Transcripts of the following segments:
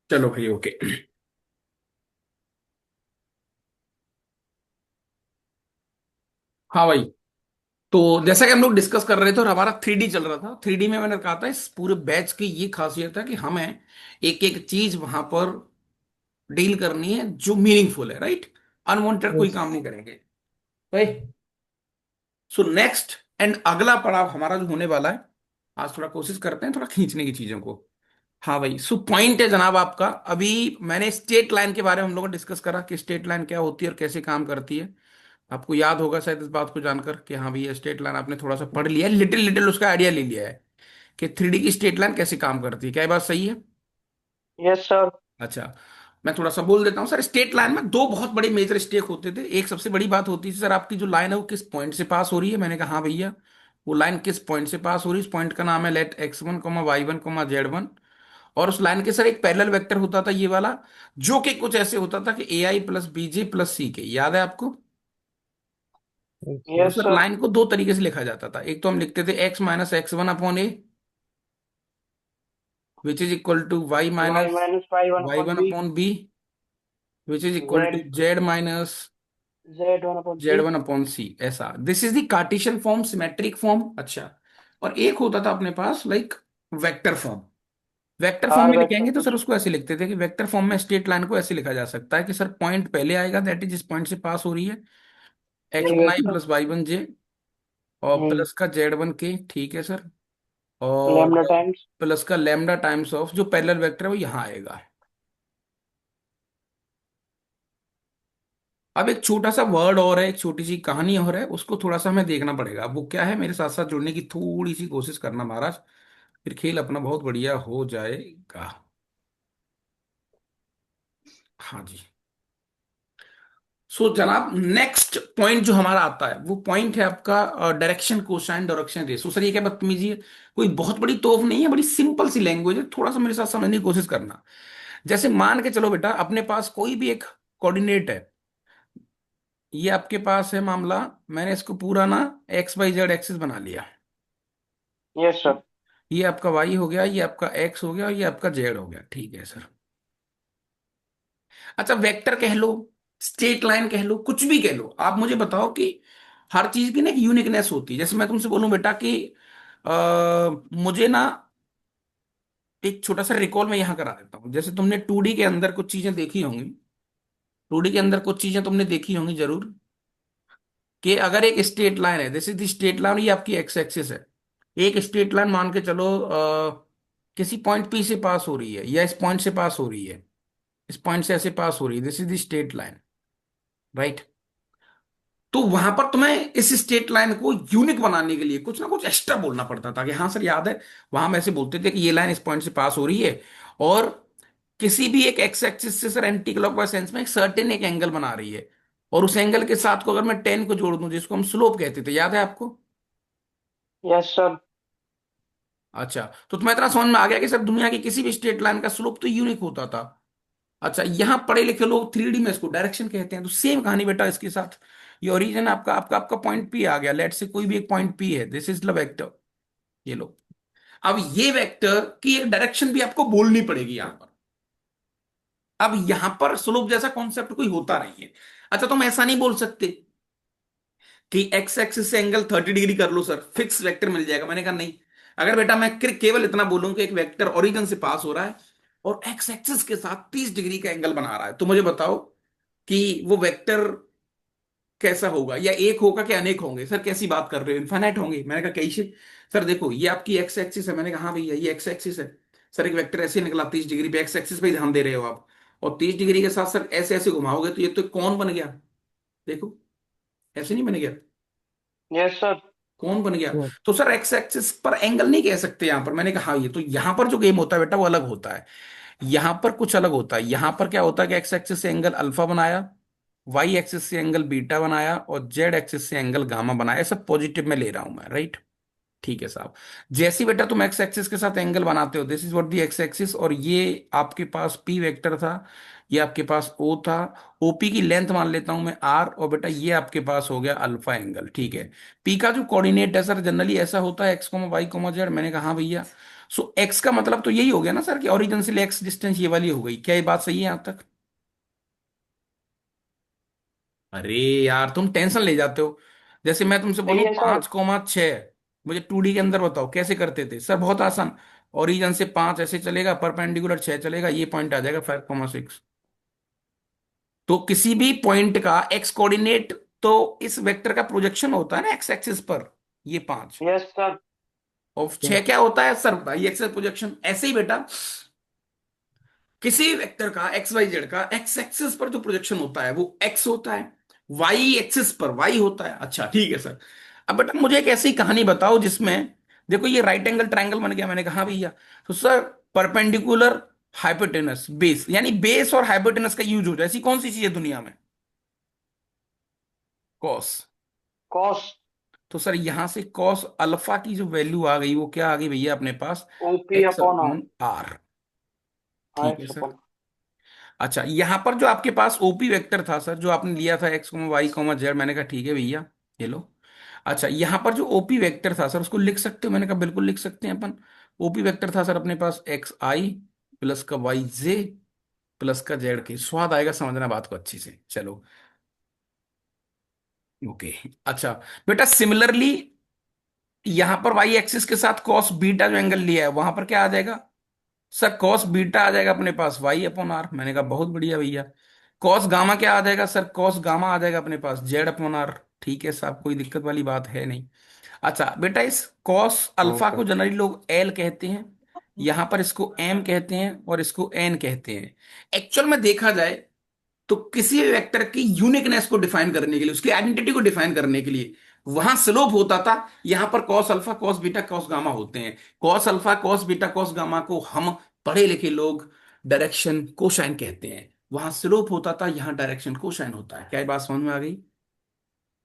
चलो भाई, ओके। हाँ भाई। तो जैसा कि हम लोग डिस्कस कर रहे थे और हमारा 3D चल रहा था, 3D में मैंने कहा था इस पूरे बैच की ये खासियत है कि हमें एक एक चीज वहां पर डील करनी है जो मीनिंगफुल है, राइट। अनवांटेड कोई यस। काम नहीं करेंगे भाई। सो नेक्स्ट एंड अगला पड़ाव हमारा जो होने वाला है, आज थोड़ा कोशिश करते हैं थोड़ा खींचने की चीजों को। हाँ भाई, सो पॉइंट है जनाब आपका। अभी मैंने स्टेट लाइन के बारे में हम लोगों ने डिस्कस करा कि स्टेट लाइन क्या होती है और कैसे काम करती है। आपको याद होगा शायद इस बात को जानकर कि हाँ भैया, स्टेट लाइन आपने थोड़ा सा पढ़ लिया है, लिटिल लिटिल उसका आइडिया ले लिया है कि 3D की स्टेट लाइन कैसे काम करती है। क्या ये बात सही है? Yes sir. अच्छा, मैं थोड़ा सा बोल देता हूँ सर। स्टेट लाइन में दो बहुत बड़े मेजर स्टेक होते थे। एक सबसे बड़ी बात होती थी सर, आपकी जो लाइन है वो किस पॉइंट से पास हो रही है। मैंने कहा हाँ भैया, वो लाइन किस पॉइंट से पास हो रही है, उस पॉइंट का नाम है लेट x1 y1 z1। और उस लाइन के सर एक पैरेलल वेक्टर होता था ये वाला, जो कि कुछ ऐसे होता था कि ai प्लस बीजे प्लस सी के। याद है आपको? और यस सर सर। लाइन को दो तरीके से लिखा जाता था। एक तो हम लिखते थे x minus x one upon A, which is equal to y y minus minus y one y upon one B. Upon B, which is equal to z. z minus z one upon C. Z one upon C. ऐसा, this is the Cartesian form, symmetric form. अच्छा, और एक होता था अपने पास like vector form. Vector form R में vector लिखेंगे तो प्लस। सर उसको ऐसे लिखते थे कि वेक्टर फॉर्म में स्ट्रेट लाइन को ऐसे लिखा जा सकता है कि सर पॉइंट पहले आएगा, दैट इज जिस पॉइंट से पास हो रही है, एक्स ठीक वन है आई सर। प्लस वाई वन जे, और प्लस का जेड वन के, ठीक है सर। और लेमडा टाइम्स। प्लस का लेमडा टाइम्स ऑफ जो पैरेलल वेक्टर है वो यहाँ आएगा। अब एक छोटा सा वर्ड और है, एक छोटी सी कहानी और है, उसको थोड़ा सा हमें देखना पड़ेगा। अब वो क्या है, मेरे साथ साथ जुड़ने की थोड़ी सी कोशिश करना महाराज, फिर खेल अपना बहुत बढ़िया हो जाएगा। हाँ जी। सो जनाब, नेक्स्ट पॉइंट जो हमारा आता है वो पॉइंट है आपका direction cosine direction ratio. Sir ये क्या बदतमीजी है? कोई बहुत बड़ी तोफ नहीं है, बड़ी सिंपल सी लैंग्वेज है, थोड़ा सा मेरे साथ समझने की कोशिश करना। जैसे मान के चलो बेटा, अपने पास कोई भी एक कोऑर्डिनेट है। ये आपके पास है मामला, मैंने इसको पूरा ना एक्स वाई जेड एक्सिस बना लिया। Yes sir. ये आपका वाई हो गया, ये आपका एक्स हो गया, और ये आपका जेड हो गया, ठीक है सर। अच्छा, वेक्टर कह लो, स्ट्रेट लाइन कह लो, कुछ भी कह लो, आप मुझे बताओ कि हर चीज की ना एक यूनिकनेस होती है। जैसे मैं तुमसे बोलूं बेटा कि मुझे ना एक छोटा सा रिकॉल मैं यहाँ करा देता हूँ। जैसे तुमने 2D के अंदर कुछ चीजें देखी होंगी, 2D के अंदर कुछ चीजें तुमने देखी होंगी जरूर, कि अगर एक स्ट्रेट लाइन है, जैसे दी स्ट्रेट लाइन, ये आपकी एक्स एक्सिस है। एक स्ट्रेट लाइन मान के चलो किसी पॉइंट पी से पास हो रही है, या इस पॉइंट से पास हो रही है, इस पॉइंट से ऐसे पास हो रही है, this is the straight line, right. तो वहां पर तुम्हें इस स्ट्रेट लाइन को यूनिक बनाने के लिए कुछ ना कुछ एक्स्ट्रा बोलना पड़ता था कि हाँ सर याद है, वहां हम ऐसे बोलते थे कि ये लाइन इस पॉइंट से पास हो रही है, और किसी भी एक एक्स एक्सिस से सर एंटी क्लॉकवाइज सेंस में एक सर्टेन एक एंगल बना रही है, और उस एंगल के साथ को अगर मैं 10 को जोड़ दूं, जिसको हम स्लोप कहते थे, याद है आपको? Yes sir. अच्छा, तो तुम्हें इतना समझ में आ गया कि सर दुनिया की किसी भी स्ट्रेट लाइन का स्लोप तो यूनिक होता था। अच्छा, यहां पढ़े लिखे लोग 3D में इसको डायरेक्शन कहते हैं। तो सेम कहानी बेटा इसके साथ। ये ओरिजिन आपका आपका आपका पॉइंट पी आ गया, लेट से कोई भी एक पॉइंट पी है, दिस इज द वेक्टर। ये लो, अब ये वेक्टर की एक डायरेक्शन भी आपको बोलनी पड़ेगी यहां पर। अब यहां पर स्लोप जैसा कॉन्सेप्ट कोई होता नहीं है। अच्छा, तुम ऐसा नहीं बोल सकते कि एक्स एक्सिस से एंगल 30 डिग्री कर लो सर, फिक्स वेक्टर मिल जाएगा। मैंने कहा नहीं। अगर बेटा मैं केवल इतना बोलूं कि एक वेक्टर ओरिजिन से पास हो रहा है और एक्स एक्सिस के साथ 30 डिग्री का एंगल बना रहा है, तो मुझे बताओ कि वो वेक्टर कैसा होगा, या एक होगा कि अनेक होंगे? सर कैसी बात कर रहे हो, इनफाइनाइट होंगे। मैंने कहा कैसे? सर देखो, ये आपकी एक्स एक्सिस है। मैंने कहा हाँ भैया, ये एक्स एक्सिस है। सर एक वेक्टर ऐसे निकला 30 डिग्री पे, एक्स एक्सिस पे ही ध्यान दे रहे हो आप, और 30 डिग्री के साथ सर ऐसे ऐसे घुमाओगे तो ये तो कौन बन गया? देखो, ऐसे नहीं बन गया? Yes sir. कौन बन गया? तो सर एक्स एक्सिस पर एंगल नहीं कह सकते यहां पर। मैंने कहा हाँ, ये तो यहां पर जो गेम होता है बेटा वो अलग होता है। यहां पर कुछ अलग होता है। यहां पर क्या होता है कि एक्स एक्सिस से एंगल अल्फा बनाया, वाई एक्सिस से एंगल बीटा बनाया, और जेड एक्सिस से एंगल गामा बनाया। सब पॉजिटिव में ले रहा हूं मैं, राइट। ठीक है साहब। जैसे ही बेटा तुम एक्स एक्सिस के साथ एंगल बनाते हो, this is what the x axis, और ये आपके पास पी वेक्टर था, ये आपके पास ओ था। ओपी की लेंथ मान लेता हूं मैं आर, और बेटा ये आपके पास हो गया अल्फा एंगल, ठीक है। पी का जो कोऑर्डिनेट है सर जनरली ऐसा होता है x comma y comma z. मैंने कहा हाँ भैया। सो एक्स का मतलब तो यही हो गया ना सर कि ओरिजिन से एक्स डिस्टेंस ये वाली हो गई, क्या ये बात सही है यहां तक? अरे यार तुम टेंशन ले जाते हो। जैसे मैं तुमसे सही बोलूं है सर। 5,6, मुझे 2D के अंदर बताओ कैसे करते थे सर? बहुत आसान। ओरिजिन से 5 ऐसे चलेगा, परपेंडिकुलर 6 चलेगा, ये पॉइंट आ जाएगा 5,6। तो किसी भी पॉइंट का एक्स कोऑर्डिनेट तो इस वेक्टर का प्रोजेक्शन होता है ना एक्स एक्सिस पर, ये 5। Yes sir. और 6 क्या होता है सर? Y axis projection. ऐसे ही बेटा किसी वेक्टर का एक्स वाई जेड का एक्स एक्सिस पर जो प्रोजेक्शन होता है वो एक्स होता है, वाई एक्सिस पर वाई होता है। अच्छा ठीक है सर। अब बेटा मुझे एक ऐसी कहानी बताओ जिसमें, देखो ये राइट एंगल ट्रायंगल बन गया, मैंने कहा हाँ भैया। तो सर परपेंडिकुलर हाइपोटेनस बेस, यानी बेस और हाइपोटेनस का यूज हो जाए, ऐसी कौन सी चीज है दुनिया में? कॉस। कॉस। तो सर यहां से कॉस अल्फा की जो वैल्यू आ गई वो क्या आ गई भैया अपने पास? OP x upon R. Upon R. हाँ ठीक है एक्स सर। अपॉन। अच्छा यहां पर जो आपके पास ओपी वेक्टर था सर, जो आपने लिया था एक्स वाई जेड, मैंने कहा ठीक है भैया, ये लो। अच्छा यहां पर जो ओपी वेक्टर था सर उसको लिख सकते हो? मैंने कहा बिल्कुल लिख सकते हैं अपन। ओपी वेक्टर था सर अपने पास एक्स आई प्लस का वाई जे प्लस का जेड के। स्वाद आएगा समझना बात को अच्छी से, चलो। ओके। अच्छा बेटा सिमिलरली यहां पर वाई एक्सिस के साथ कॉस बीटा जो एंगल लिया है वहां पर क्या आ जाएगा? सर कॉस बीटा आ जाएगा अपने पास वाई अपॉन आर। मैंने कहा बहुत बढ़िया भैया। कॉस गामा क्या आ जाएगा सर? कॉस गामा आ जाएगा अपने पास जेड अपॉन आर। ठीक है साहब, कोई दिक्कत वाली बात है नहीं। अच्छा बेटा इस कॉस हाँ अल्फा को सर। जनरली लोग एल कहते हैं, यहां पर इसको एम कहते हैं और इसको एन कहते हैं। एक्चुअल में देखा जाए तो किसी भी वेक्टर की यूनिकनेस को डिफाइन करने के लिए, उसकी आइडेंटिटी को डिफाइन करने के लिए वहां स्लोप होता था, यहां पर cos alpha cos beta cos gamma होते हैं। Cos alpha cos beta cos gamma को हम पढ़े लिखे लोग डायरेक्शन कोसाइन कहते हैं। वहां स्लोप होता था, यहां डायरेक्शन कोसाइन होता है। क्या ये बात समझ में आ गई?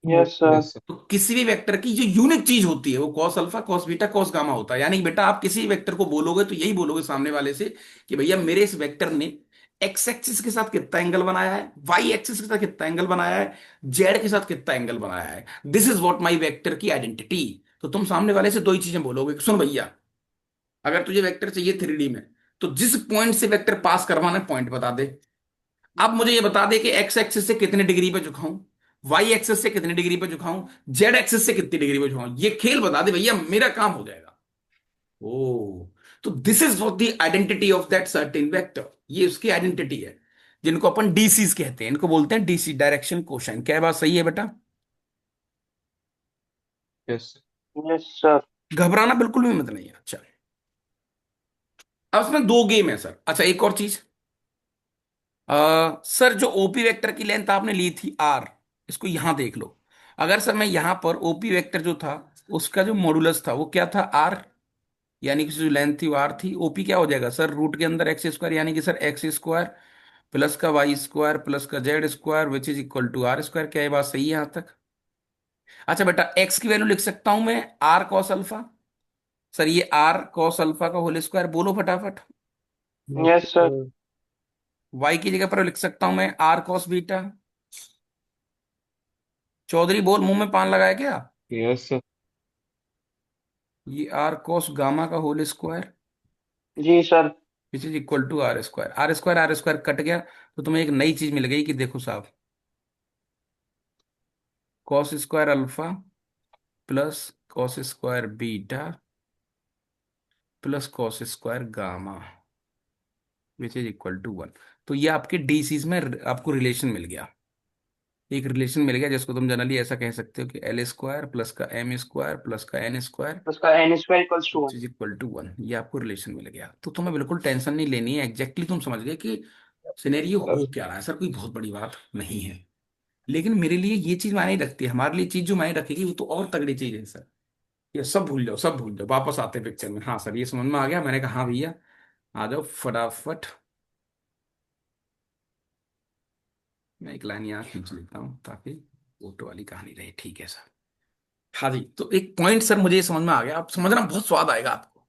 Yes sir. Yes sir. तो किसी भी वेक्टर की जो यूनिक चीज होती है वो cos alpha cos beta cos gamma होता है। यानी कि बेटा आप किसी भी वेक्टर को बोलोगे तो यही बोलोगे सामने वाले से कि भैया मेरे इस वेक्टर ने एक्स एक्सिस के साथ कितना एंगल बनाया है, वाई एक्सिस के साथ कितना एंगल बनाया है, जेड के साथ कितना एंगल बनाया है। This is what my vector की आइडेंटिटी। तो तुम सामने वाले से दो ही चीजें बोलोगे कि सुन भैया, अगर तुझे वेक्टर चाहिए 3D में तो जिस पॉइंट से वेक्टर पास करवाना है पॉइंट बता दे। अब मुझे ये बता दे कि एक्स एक्सिस से कितने डिग्री पे झुकाऊं, वाई एक्सिस से कितने डिग्री पे झुकाऊं, जेड एक्सिस से कितनी डिग्री पे झुकाऊं, ये खेल बता दे भैया, मेरा काम हो जाएगा। ओ, तो this is what the identity of that certain vector. ये उसकी आइडेंटिटी है, जिनको अपन डीसीज कहते हैं, इनको बोलते हैं डीसी डायरेक्शन कोसाइन। क्या बात सही है बेटा? Yes sir. Yes sir. घबराना बिल्कुल भी मत नहीं है। अच्छा अब इसमें दो गेम है सर। अच्छा एक और चीज, सर जो ओपी वेक्टर की लेंथ आपने ली थी आर, इसको यहां देख लो। अगर सर मैं यहां पर ओपी वेक्टर जो था उसका जो मॉडुलस था वो क्या था? आर। यानी कि जो लेंथ थी वो आर थी। ओपी क्या हो जाएगा सर? रूट के अंदर एक्स स्क्वायर, यानी कि सर एक्स स्क्वायर प्लस का वाई स्क्वायर प्लस का z square which is equal to r square. क्या ये बात सही है यहां तक? अच्छा बेटा एक्स की वैल्यू लिख सकता हूं मैं आर कॉस अल्फा। सर ये आर कॉस अल्फा का होल स्क्वायर, बोलो फटाफट। Yes sir. वाई की जगह पर लिख सकता हूं मैं आर कॉस बीटा। चौधरी बोल, मुंह में पान लगाया क्या? Yes sir. ये आर कॉस गामा का होल स्क्वायर जी sir. Which is equal to r square cut गया। तो तुम्हें एक नई चीज मिल गई कि देखो साहब, cos square alpha plus cos square beta plus cos square gamma which is equal to 1। तो ये आपके डीसीज में आपको रिलेशन मिल गया। एक रिलेशन मिल गया जिसको तुम जनरली ऐसा कह सकते हो कि एल स्क्वायर प्लस का एम स्क्वायर प्लस का एन स्क्वायर उसका n square equals to which one. Is equal to 1। ये आपको रिलेशन मिल गया। तो तुम्हें बिल्कुल टेंशन नहीं लेनी है, एग्जैक्टली तुम समझ गए कि सिनेरियो हो सर। क्या रहा है। सर कोई बहुत बड़ी बात नहीं है, लेकिन मेरे लिए ये चीज मायने नहीं रखती है। हमारे लिए चीज जो मायने रखेगी वो तो और तगड़ी चीज है सर। ये सब भूल जाओ, सब भूल जाओ, वापस आते पिक्चर में। हाँ सर ये समझ में आ गया। मैंने कहा हाँ भैया आ जाओ फटाफट। मैं एक लाइन यहाँ खींच लेता हूँ ताकि फोटो वाली कहानी रहे। ठीक है सर। हाँ जी, तो एक पॉइंट सर मुझे ये समझ में आ गया, आप समझना बहुत स्वाद आएगा आपको।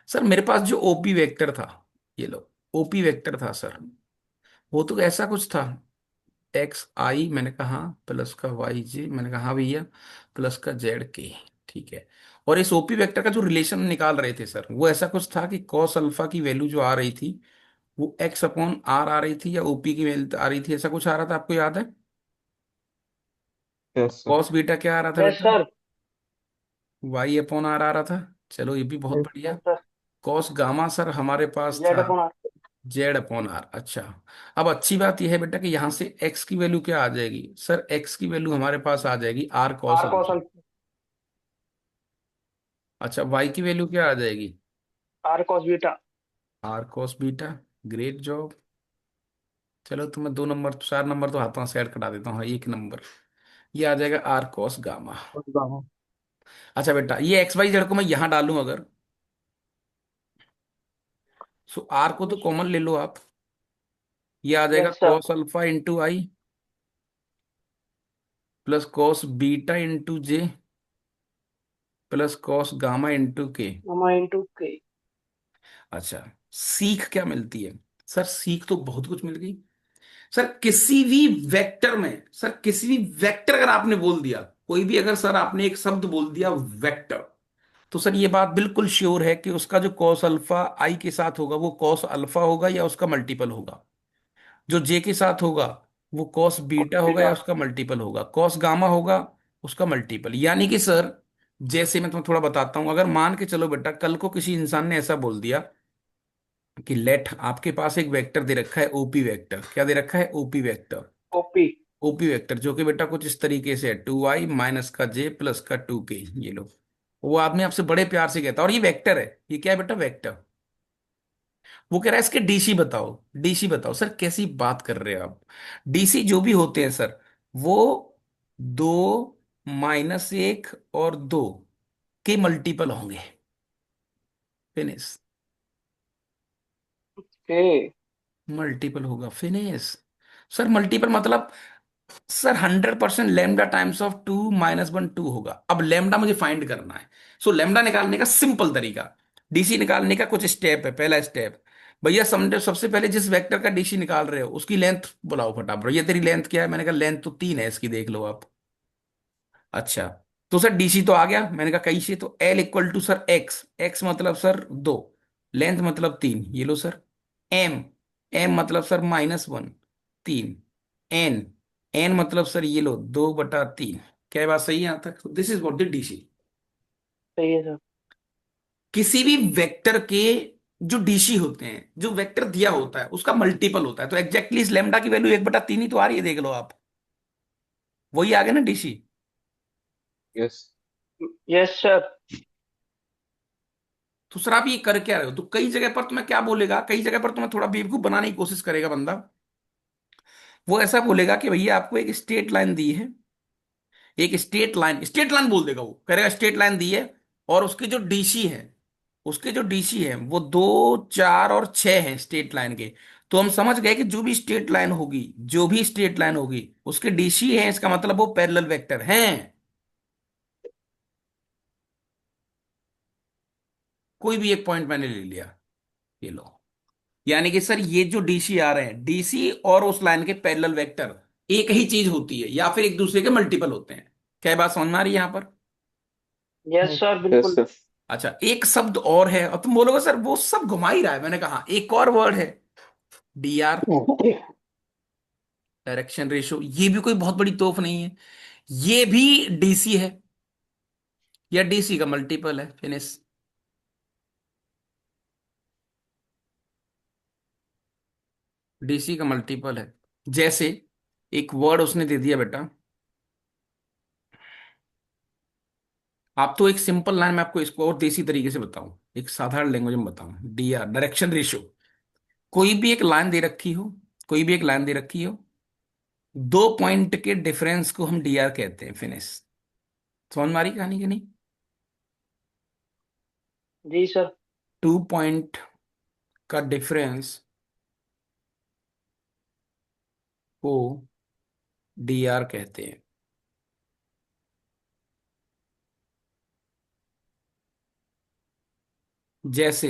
सर मेरे पास जो ओपी वेक्टर था, ये लो ओपी वेक्टर था सर, वो तो ऐसा कुछ था एक्स आई, मैंने कहा हाँ, प्लस का वाई जे, मैंने कहा हाँ भैया, प्लस का जेड के। ठीक है। और इस ओपी वेक्टर का जो रिलेशन निकाल रहे थे सर, वो ऐसा कुछ था कि कॉस अल्फा की वैल्यू जो आ रही थी वो एक्स अपॉन आर आ रही थी, या ओपी की वैल्यू आ रही थी, ऐसा कुछ आ रहा था, आपको याद है? Yes sir. कॉस बीटा क्या आ रहा था यस बेटा? सर। वाई अपॉन आर आ रहा था। चलो ये भी बहुत बढ़िया। Yes sir. Cos gamma sir हमारे पास जेड था upon r. Z upon r. अच्छा, अब अच्छी बात यह है बेटा कि यहाँ से एक्स की वैल्यू क्या आ जाएगी सर? एक्स की वैल्यू हमारे पास आ जाएगी r cos r cos alpha. Alpha. अच्छा, वाई की वैल्यू क्या आ जाएगी? R cos beta. R cos beta. Great job. चलो तुम्हें 2 नंबर, 4 नंबर तो हाथों से ऐड करा देता हूँ, हाँ, 1 नंबर। ये आ जाएगा आर कॉस गामा। अच्छा बेटा, ये एक्स वाई जेड को मैं यहाँ डालूं अगर, सो आर को तो कॉमन ले लो आप। ये आ जाएगा yes sir. Cos alpha into i plus cos beta into j plus cos gamma into k. Gamma into k. अच्छा, सीख क्या मिलती है? सर सीख तो बहुत कुछ मिल गई। सर किसी भी वेक्टर में, सर किसी भी वेक्टर अगर आपने बोल दिया, कोई भी अगर सर आपने एक शब्द बोल दिया वेक्टर, तो सर ये बात बिल्कुल श्योर है कि उसका जो कॉस अल्फा आई के साथ होगा वो कॉस अल्फा होगा या उसका मल्टीपल होगा। जो जे के साथ होगा वो कॉस बीटा होगा या बीटा। उसका मल्टीपल होगा। कॉस गामा होगा उसका मल्टीपल। यानी कि सर, जैसे मैं तुम्हें थोड़ा बताता हूं, अगर मान के चलो बेटा कल को किसी इंसान ने ऐसा बोल दिया कि लेट, आपके पास एक वेक्टर दे रखा है ओपी वेक्टर, क्या दे रखा है? OP vector. OP. OP vector जो कि बेटा कुछ इस तरीके से है, 2i माइनस का जे प्लस का 2k। ये लो, वो आदमी आपसे बड़े प्यार से कहता है, और ये वेक्टर है, ये क्या है बेटा? वेक्टर। वो कह रहा है इसके डीसी बताओ। डीसी बताओ सर, कैसी बात कर रहे हो आप? डीसी जो भी होते हैं सर, वो 2 - 1 और 2 के मल्टीपल होंगे। फिनिश। के। मल्टीपल होगा, फिनिश। सर मल्टीपल मतलब सर 100% लेमडा टाइम्स ऑफ 2 - 1 2 होगा। अब लेमडा मुझे फाइंड करना है। सो लेमडा निकालने का सिंपल तरीका, डीसी निकालने का कुछ स्टेप है। पहला स्टेप, भैया समझो, सबसे पहले जिस वेक्टर का डीसी निकाल रहे हो उसकी लेंथ बुलाओ फटाफट। ये तेरी लेंथ क्या है? मैंने कहा लेंथ तो 3 है इसकी, देख लो आप। अच्छा, तो सर डीसी तो आ गया। मैंने कहा कैसे? तो l equal to sir x, x मतलब सर 2, लेंथ मतलब 3, ये लो सर। एम, एम मतलब सर -1, 3। एन, एन मतलब सर ये लो 2/3। क्या बात सही है यहां तक? This is what the DC. सही है सर। किसी भी वेक्टर के जो डीसी होते हैं, जो वेक्टर दिया होता है उसका मल्टीपल होता है। तो एग्जैक्टली इस लेमडा की वैल्यू 1/3 ही तो आ रही है, देख लो आप। वही आ गया ना डीसी। यस। Yes sir. तो सर आप ये कर क्या रहे हो? तो कई जगह पर तुम्हें क्या बोलेगा, कई जगह पर तुम्हें थोड़ा बेवकूफ बनाने की कोशिश करेगा बंदा। वो ऐसा बोलेगा कि भैया आपको एक स्ट्रेट लाइन दी है, एक स्ट्रेट लाइन, स्ट्रेट लाइन बोल देगा, वो कहेगा स्ट्रेट लाइन दी है, और उसके जो डीसी है, उसके जो डीसी है वो 2 4 और 6 हैं स्ट्रेट लाइन के। तो हम समझ गए कि जो भी स्ट्रेट लाइन होगी, जो भी स्ट्रेट लाइन होगी उसके डीसी है, इसका मतलब वो पैरेलल वेक्टर हैं। कोई भी एक पॉइंट मैंने ले लिया, ये लो। यानी कि सर ये जो डीसी आ रहे हैं, डीसी और उस लाइन के पैरेलल वेक्टर एक ही चीज होती है, या फिर एक दूसरे के मल्टीपल होते हैं। क्या ये बात समझ में आ रही है यहां पर? यस सर यस बिल्कुल। सर। अच्छा, एक शब्द और है, और तुम बोलोगे सर वो सब घुमा ही रहा है। मैंने कहा एक और वर्ड है, डी आर, डायरेक्शन रेशियो। ये भी कोई बहुत बड़ी तोप नहीं है, ये भी डीसी है, या डीसी का मल्टीपल है। फिनिश। डीसी का मल्टीपल है। जैसे एक वर्ड उसने दे दिया बेटा, आप तो एक सिंपल लाइन में, आपको इसको और देसी तरीके से बताऊं, एक साधारण लैंग्वेज में बताऊं, डी आर, डायरेक्शन रेशियो। कोई भी एक लाइन दे रखी हो, कोई भी एक लाइन दे रखी हो, 2 पॉइंट के डिफरेंस को हम डी आर कहते हैं। फिनिश। समझ में आ रही कहानी की नहीं? जी सर। 2 पॉइंट का डिफरेंस को डी आर कहते हैं। जैसे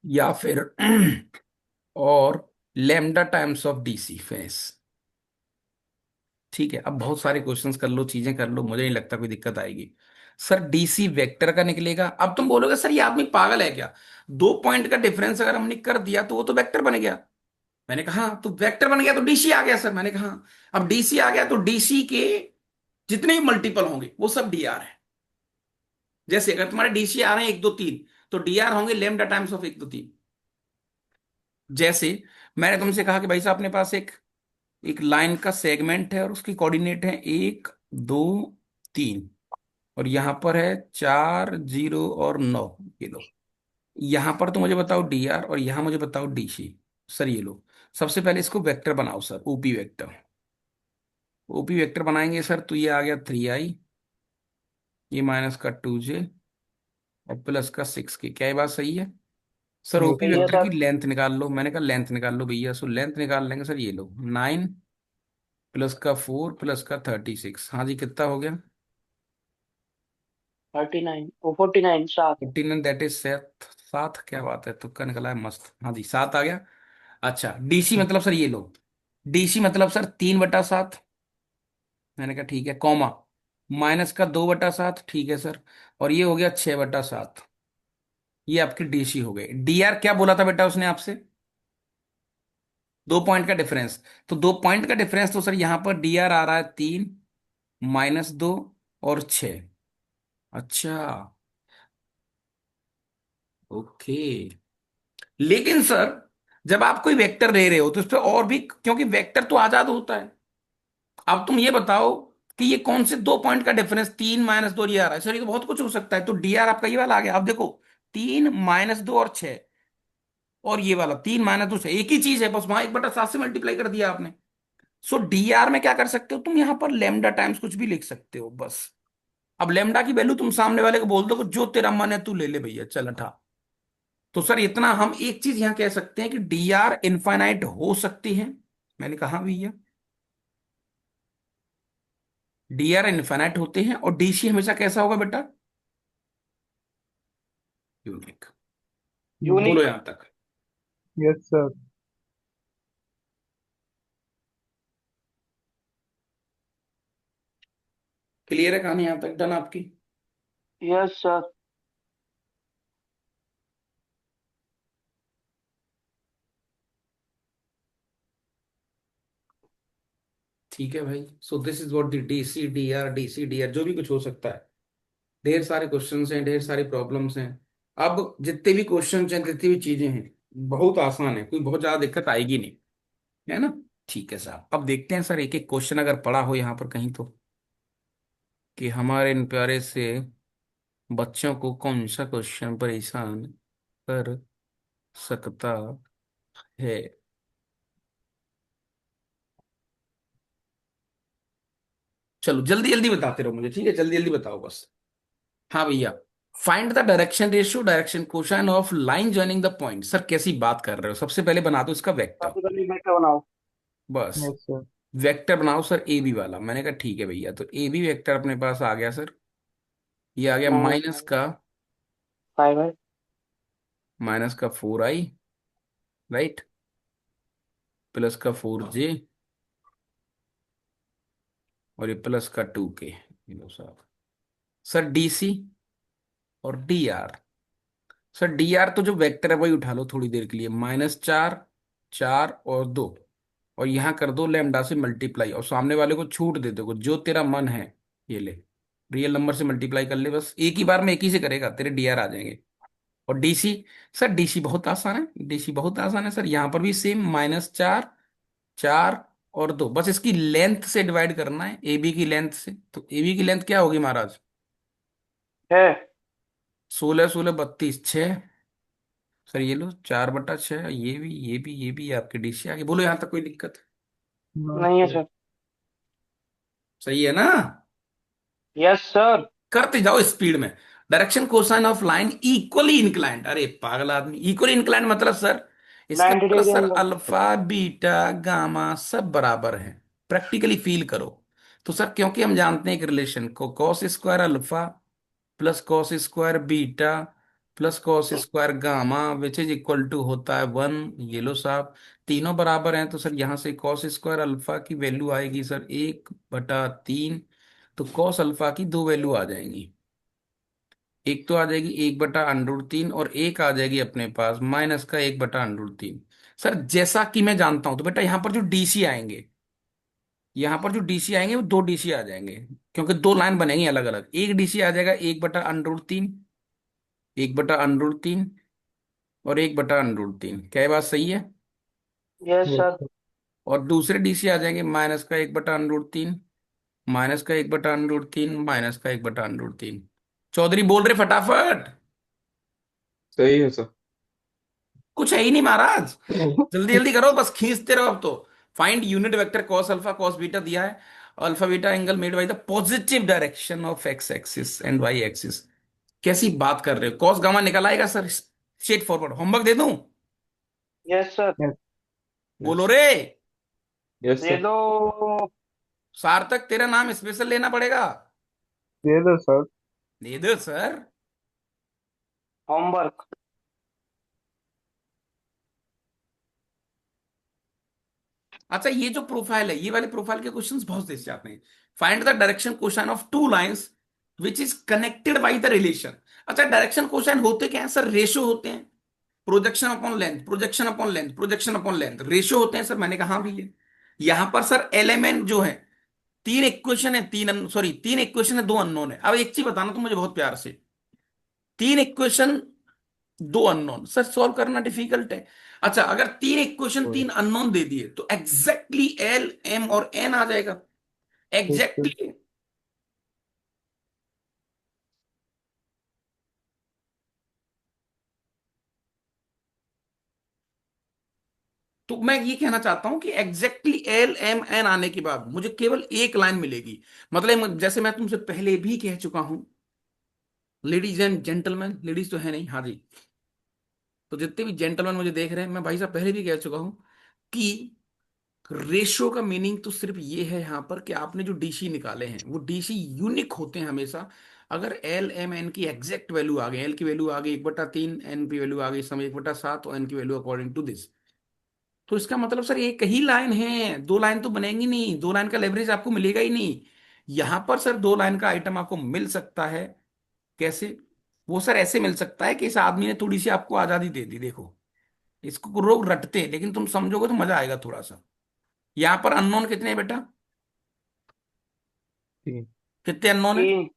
या फिर और lambda times of DC. Finish. ठीक है, अब बहुत सारे क्वेश्चंस कर लो, चीजें कर लो, मुझे नहीं लगता कोई दिक्कत आएगी। सर डीसी वेक्टर का निकलेगा। अब तुम बोलोगे सर ये आदमी पागल है क्या, 2 पॉइंट का डिफरेंस अगर हमने कर दिया तो वो तो वेक्टर बन गया। मैंने कहा हाँ, तो वेक्टर बन गया तो डीसी आ गया सर। मैंने कहा हाँ। अब डीसी आ गया तो डीसी के जितने भी मल्टीपल होंगे वो सब डीआर है। जैसे अगर तुम्हारे डीसी आ रहे हैं 1 2 3, तो डीआर होंगे लेमडा टाइम्स ऑफ 1 2 3। जैसे मैंने तुमसे कहा कि भाई साहब अपने पास एक एक लाइन का सेगमेंट है और उसकी कोऑर्डिनेट है 1 2 3, और यहां पर है 4 0 और 9। ये लो, यहां पर तो मुझे बताओ डीआर और यहां मुझे बताओ डीसी। सर ये लो, सबसे पहले इसको वेक्टर बनाओ sir, OP vector. OP vector बनाएंगे सर तो ये आ गया 3i, ये -2j और +6k। क्या ये बात सही है? सर यस ओपी सही सर। है वेक्टर की सर। लेंथ निकाल लो। मैंने कहा लेंथ निकाल लो भैया, सो लेंथ निकाल लेंगे सर। ये लो 9 +4 +36। हाँ जी, कितना हो गया? 39 ओ 49 7। 15, दैट इज 7। 7, क्या बात है, तुक्का निकला है मस्त। हाँ जी, 7 आ गया। अच्छा डीसी मतलब सर ये लो, डीसी मतलब सर 3/7। मैंने कहा ठीक है, कॉमा -2/7। ठीक है सर, और ये हो गया 6/7। ये आपकी डीसी हो गई। डीआर क्या बोला था बेटा उसने आपसे? 2 पॉइंट का डिफरेंस। तो 2 पॉइंट का डिफरेंस तो सर यहाँ पर डीआर आ रहा है 3 -2 और 6। अच्छा, ओके। लेकिन सर जब आप कोई वेक्टर ले रहे हो तो उस पर और भी, क्योंकि वेक्टर तो आजाद होता है। अब तुम ये बताओ कि ये कौन से 2 पॉइंट का डिफरेंस, 3 - 2 ये आ रहा है सर, ये तो बहुत कुछ हो सकता है। तो डीआर आपका ये वाला आ गया। अब देखो 3 - 2 और 6, और ये वाला 3 - 2 से एक ही चीज है, बस वहां 1/7 से मल्टीप्लाई कर दिया आपने। सो डीआर में क्या कर सकते हो तुम, यहां पर लेमडा टाइम्स कुछ भी लिख सकते हो बस। अब लेमडा की वैल्यू तुम सामने वाले को बोल दो कि जो तेरा मन है तू ले ले भैया, चल हटा। तो सर इतना हम एक चीज यहां कह सकते हैं कि डीआर इनफाइनाइट हो सकती है। मैंने कहा भैया डीआर इनफाइनाइट होते हैं, और डीसी हमेशा कैसा होगा बेटा? यूनिक। बोलो यूनिक। यहां तक। Yes sir. क्लियर है कहानी यहां तक? डन आपकी? Yes sir. ठीक है भाई, so this is what the DC DR जो भी कुछ हो सकता है। ढेर सारे क्वेश्चंस हैं, ढेर सारी प्रॉब्लम्स हैं। अब जितने भी क्वेश्चंस हैं, जितनी भी चीजें हैं, बहुत आसान है, कोई बहुत ज्यादा दिक्कत आएगी नहीं, है ना? ठीक है साहब, अब देखते हैं सर एक एक क्वेश्चन अगर पड़ा हो यहाँ पर कहीं तो, कि हमारे इन प्यारे से बच्चों को कौन सा क्वेश्चन परेशान कर सकता है। चलो जल्दी जल्दी बताते रहो मुझे, ठीक है, जल्दी जल्दी बताओ बस। हाँ भैया, find the direction ratio, direction cosine of line joining the point. Sir कैसी बात कर रहे हो, सबसे पहले बना दो इसका वेक्टर। सबसे पहले बेटा बनाओ। बस यस सर। वेक्टर बनाओ सर ए बी वाला। मैंने कहा ठीक है भैया, तो ए बी वेक्टर अपने पास आ गया सर। ये आ गया माइनस -5 का, 5 है। -4i, राइट, +4j, और ये +2k। ये लो साहब। सर डीसी और डीआर। सर डीआर तो जो वेक्टर है वही उठा लो थोड़ी देर के लिए, -4, 4 और 2, और यहां कर दो लेमडा से मल्टीप्लाई, और सामने वाले को छूट दे दो, जो तेरा मन है ये ले, रियल नंबर से मल्टीप्लाई कर ले बस। एक ही बार में एक ही से करेगा, तेरे डीआर आ जाएंगे। और डीसी, सर डीसी बहुत आसान है, डीसी बहुत आसान है सर। यहां पर भी सेम -4, 4 और 2, बस इसकी लेंथ से डिवाइड करना है, ए बी की लेंथ से। तो ए बी की लेंथ क्या होगी महाराज? है। 16 16 32 6। सर ये लो 4/6, ये भी आपके डीसी आगे। बोलो यहां तक कोई दिक्कत? नो नहीं है सर। सर। सही है ना? Yes sir. करते जाओ स्पीड में। Direction cosine of line equally inclined. अरे पागल आदमी, इक्वली इंक्लाइंड मतलब सर, इसका 90 मतलब degree sir angle. Alpha beta gamma सब बराबर है। प्रैक्टिकली फील करो। तो सर क्योंकि हम जानते हैं एक रिलेशन को, cos square alpha +cos square beta plus cos square gamma which is equal to होता है 1। ये लो साहब, तीनों बराबर हैं तो सर यहाँ से कॉस स्क्वायर अल्फा की वैल्यू आएगी सर 1/3। तो कॉस अल्फा की दो वैल्यू आ जाएंगी। एक तो आ जाएगी 1/√3 और एक आ जाएगी अपने पास माइनस का 1/√3। सर जैसा कि मैं जानता हूं तो बेटा यहाँ पर जो डीसी आएंगे, यहाँ पर जो डीसी आएंगे वो दो डीसी आ जाएंगे, क्योंकि दो लाइन बनेंगी अलग अलग। एक डीसी आ जाएगा 1/√3, 1/√3 और 1/√3। क्या ये बात सही है? Yes Yes, sir. sir. और दूसरे डीसी आ जाएंगे माइनस का 1/√3, माइनस का 1/√3, माइनस का 1/√3। चौधरी बोल रहे फटाफट। सही है सर। कुछ है ही नहीं महाराज, जल्दी जल्दी करो, बस खींचते रहो अब तो। Find unit vector cos alpha cos beta दिया है। Alpha beta angle made by the positive direction of x axis and y axis. कैसी बात कर रहे हो, कॉस गामा निकल आएगा सर, स्ट्रेट फॉरवर्ड। होमवर्क दे दूं? Yes sir. Yes, बोलो यस। रे। यस दे सर। दो। सार्थक तेरा नाम स्पेशल लेना पड़ेगा। दे दो सर। दे दो सर। होमवर्क। अच्छा, ये जो प्रोफाइल है, ये वाले प्रोफाइल के क्वेश्चंस बहुत देर से आते हैं। Find the direction cosine of two lines which is connected by the relation. अच्छा, डायरेक्शन कोसाइन होते क्या है सर? रेशो होते हैं। Projection upon length, projection upon length, projection upon length, ratio होते हैं सर। मैंने कहा हाँ भी है। यहां पर सर एलिमेंट जो है, तीन इक्वेशन है, सॉरी तीन इक्वेशन है, दो अननोन है। अब एक चीज बताना तुम मुझे बहुत प्यार से, तीन इक्वेशन दो अननोन सर, सॉल्व करना डिफिकल्ट है। अच्छा, अगर तीन इक्वेशन कोई तीन अननोन दे दिए तो एग्जैक्टली एल एम और एन आ जाएगा। Yes, sir. एग्जैक्टली। तो मैं ये कहना चाहता हूं कि एग्जैक्टली एल एम एन आने के बाद मुझे केवल एक लाइन मिलेगी। मतलब जैसे मैं तुमसे पहले भी कह चुका हूं, लेडीज एंड जेंटलमैन, लेडीज तो है नहीं, हाँ जी, तो जितने भी जेंटलमैन मुझे देख रहे हैं, मैं भाई साहब पहले भी कह चुका हूं कि रेशो का मीनिंग तो सिर्फ ये है यहां पर कि आपने जो डीसी निकाले हैं वो डीसी यूनिक होते हैं हमेशा। अगर एल एम एन की एग्जैक्ट वैल्यू आ गई, एल की वैल्यू आ गई 1/3, एन की वैल्यू आ गई समय 1/7 और एन की वैल्यू अकॉर्डिंग टू दिस, तो इसका मतलब सर एक ही लाइन है, दो लाइन तो बनेंगी नहीं, दो लाइन का लेवरेज आपको मिलेगा ही नहीं। यहां पर सर दो लाइन का आइटम आपको मिल सकता है। कैसे? वो सर ऐसे मिल सकता है कि इस आदमी ने थोड़ी सी आपको आजादी दे दी। देखो, इसको लोग रटते हैं लेकिन तुम समझोगे तो मजा आएगा थोड़ा सा। यहां पर अननोन कितने हैं बेटा? तीन। कितने अननोन है? तीन।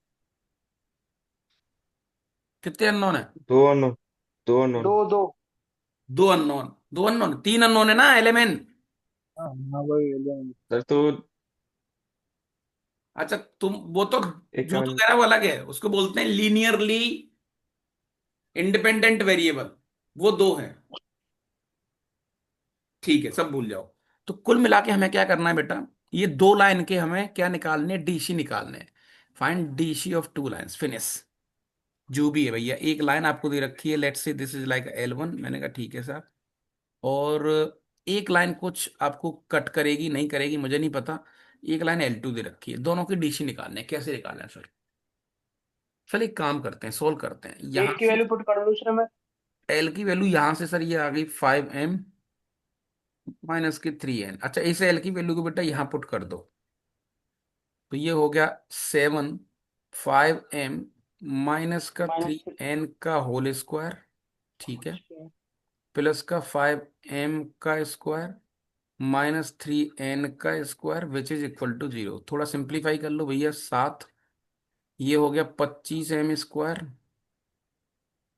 कितने अननोन है? दो अननोन। दो अननोन। दो दो। दो अननोन, दो अननोन, तीन अननोन है ना एलिमेंट। हाँ हाँ भाई एलियन। सर तो अच्छा, तुम वो तो एक जो तो कह रहा है वो अलग है, उसको बोलते हैं लीनियरली इंडिपेंडेंट वेरिएबल। वो दो हैं। ठीक है, सब भूल जाओ। तो कुल मिला के हमें क्या करना है बेटा, ये दो लाइन के हमें क्या निकालने, डीसी निकालने। Find DC of two lines, finish. जो भी है भैया, एक लाइन आपको दे रखी है, let's say this is like L1, मैंने कहा ठीक है साहब। और एक लाइन कुछ आपको कट करेगी नहीं करेगी मुझे नहीं पता। एक लाइन L2 दे रखी है, दोनों की डीसी निकालने हैं। कैसे निकालना है सर? चलिए एक काम करते हैं, सोल्व करते हैं यहां एक की से। वैल्यू पुट कर दो दूसरे में। एल की वैल्यू यहां से सर ये आ गई 5m माइनस की 3n। अच्छा, इसे एल की वैल्यू को बेटा यहां पुट कर दो, तो ये हो गया 7 5m माइनस का माइनस 3n का होल स्क्वायर, ठीक है, 3। प्लस का 5m का स्क्वायर माइनस 3n का square which is equal to 0। थोड़ा सिंप्लीफाई कर लो भैया, 7, ये हो गया 25m square,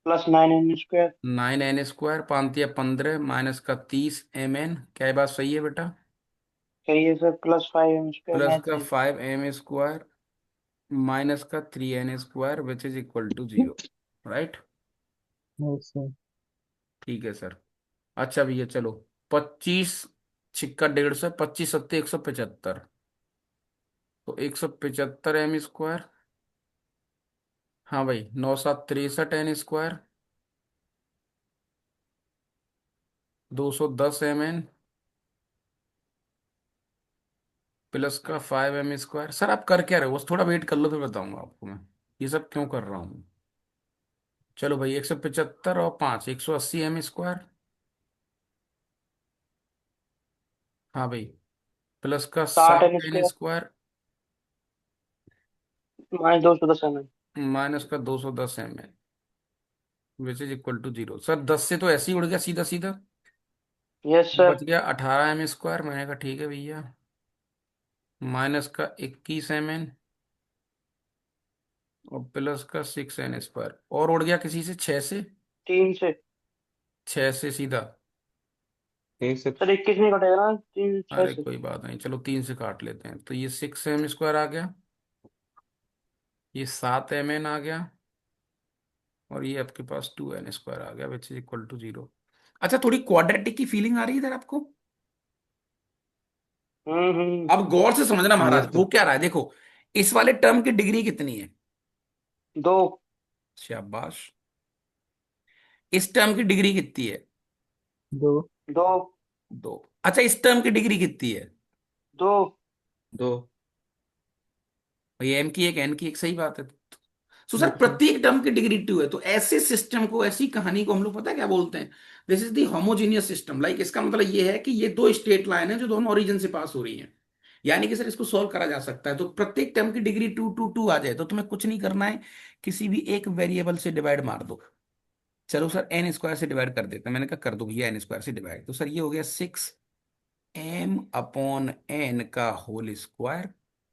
plus 9n²। 9n square, 5 या 15 माइनस का 30mn। क्या ये बात सही है बेटा? सही है सर। +5m²। प्लस मैथ का सही। 5m स्क्वायर माइनस का 3n square which is equal to 0। Right. Yes, sir. ठीक है सर। अच्छा भैया चलो, 25 छिक्का 150, 25 सत्ते 175, तो 175m स्क्वायर। हाँ भाई, 9 7 63 n स्क्वायर, 210mn, प्लस का 5m स्क्वायर। सर आप कर क्या रहे हो, बस थोड़ा वेट कर लो फिर बताऊंगा आपको मैं ये सब क्यों कर रहा हूँ। चलो भाई, 175 और 5, 180 m²। हाँ भाई, प्लस का 60 n 7 n square square -210 mm। Minus का 210 m which is equal to 0। Sir 10 से तो ऐसे ही उड़ गया सीधा सीधा। Yes sir. बच गया 18 m²। मैंने कहा ठीक है भैया। माइनस का 21 mn और प्लस का 6 n²। और उड़ गया किसी से, 6 से। 3 से। 6 से सीधा। नहीं सर। सर 21 नहीं कटेगा ना, 3 6 अरे से। कोई बात नहीं, चलो 3 से काट लेते हैं, तो ये 6 m² आ गया। ये 7 mn आ गया। और ये आपके पास 2 n² आ गया विच इज इक्वल टू 0। अच्छा, थोड़ी क्वाड्रेटिक की फीलिंग आ रही है इधर आपको? हम्म। अब गौर से समझना महाराज, यस हो सर। क्या रहा है देखो। इस वाले टर्म की डिग्री कितनी है? 2। शाबाश। इस टर्म की डिग्री कितनी है? 2। 2। 2। अच्छा, इस टर्म की डिग्री कितनी है? 2। दो। ये एम की एक, एन की एक, सही बात है। तो सर यस सर। प्रत्येक टर्म की डिग्री 2 है, तो ऐसे सिस्टम को, ऐसी कहानी को हम लोग पता है क्या बोलते हैं? This is the homogeneous system. Like इसका मतलब ये है कि ये दो स्ट्रेट लाइन है जो दोनों ओरिजिन से पास हो रही हैं। यानी कि सर इसको सॉल्व करा जा सकता है। तो प्रत्येक टर्म की डिग्री 2 2 2 आ जाए तो तुम्हें कुछ नहीं करना है, किसी भी एक वेरिएबल से डिवाइड मार दो। चलो सर, n² से डिवाइड कर देते हैं। मैंने कहा कर दो भैया n² से डिवाइड, तो सर ये हो गया 6m/n का होल स्क्वायर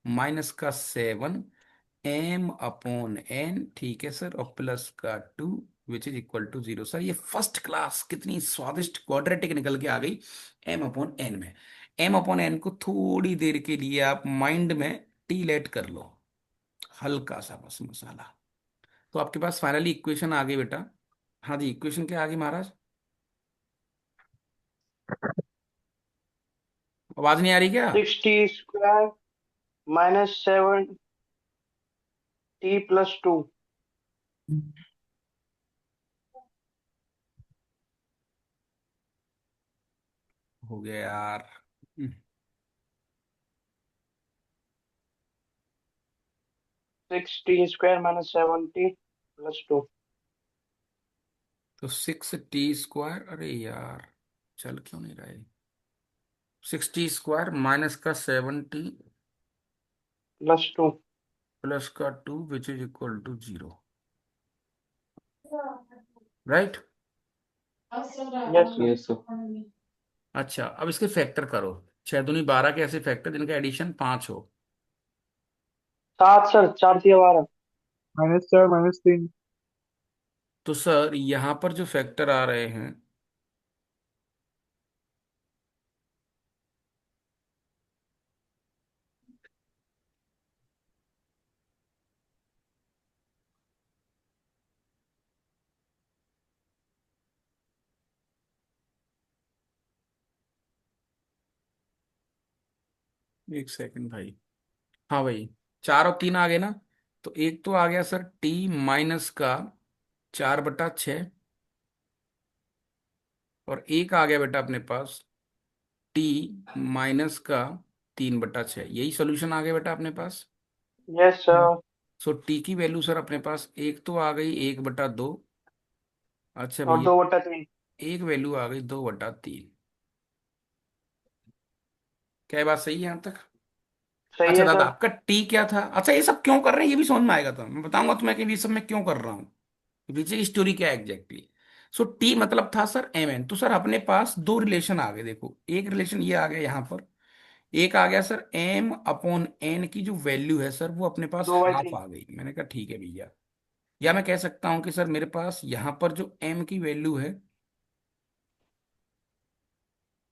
माइनस का 7m/n, ठीक है सर, और प्लस का 2 which is equal to 0। Sir ये फर्स्ट क्लास कितनी स्वादिष्ट क्वाड्रेटिक निकल के आ गई m/n में। m/n को थोड़ी देर के लिए आप माइंड में टीलेट कर लो, हल्का सा बस मसाला। तो आपके पास फाइनली इक्वेशन आ गई बेटा। हाँ जी, इक्वेशन क्या आ गई महाराज? आवाज नहीं आ रही क्या? 60² -7t+2। हो गया यार। हम्म, 6t² -7t+2। तो 6t², अरे यार, चल क्यों नहीं रहा है? 6t² माइनस का 7t +2। प्लस का 2 which is equal to 0। Right. Yes sir. Yes sir. अच्छा, अब इसके फैक्टर करो। 6 दूनी 12 के ऐसे फैक्टर जिनका एडिशन 5 हो। 7 सर, 4 × 12। -4 -3। तो सर यहां पर जो फैक्टर आ रहे हैं, एक सेकंड भाई। हाँ भाई, 4 और 3 आ गए ना। तो एक तो आ गया सर t - का 4/6। और एक आ गया बेटा अपने पास t - का 3/6। यही सोल्यूशन आ गया बेटा अपने पास। Yes sir. सो टी की वैल्यू सर अपने पास एक तो आ गई 1/2। अच्छा और भैया, 2/3। एक वैल्यू आ गई 2/3। क्या ये बात सही है यहाँ तक? सही अच्छा है दादा, सर। आपका टी क्या था? अच्छा, ये सब क्यों कर रहे हैं ये भी समझ में आएगा, तो मैं बताऊंगा तुम्हें कि ये सब मैं क्यों कर रहा हूँ, पीछे की स्टोरी क्या है एग्जैक्टली। सो टी मतलब था सर mn। तो सर अपने पास दो रिलेशन आ गए, देखो एक रिलेशन ये आ गया यहाँ पर। एक आ गया सर m/n की जो वैल्यू है सर वो अपने पास दो बाई हाफ थ्री आ गई। मैंने कहा ठीक है भैया। या मैं कह सकता हूं कि सर मेरे पास यहाँ पर जो m की वैल्यू है,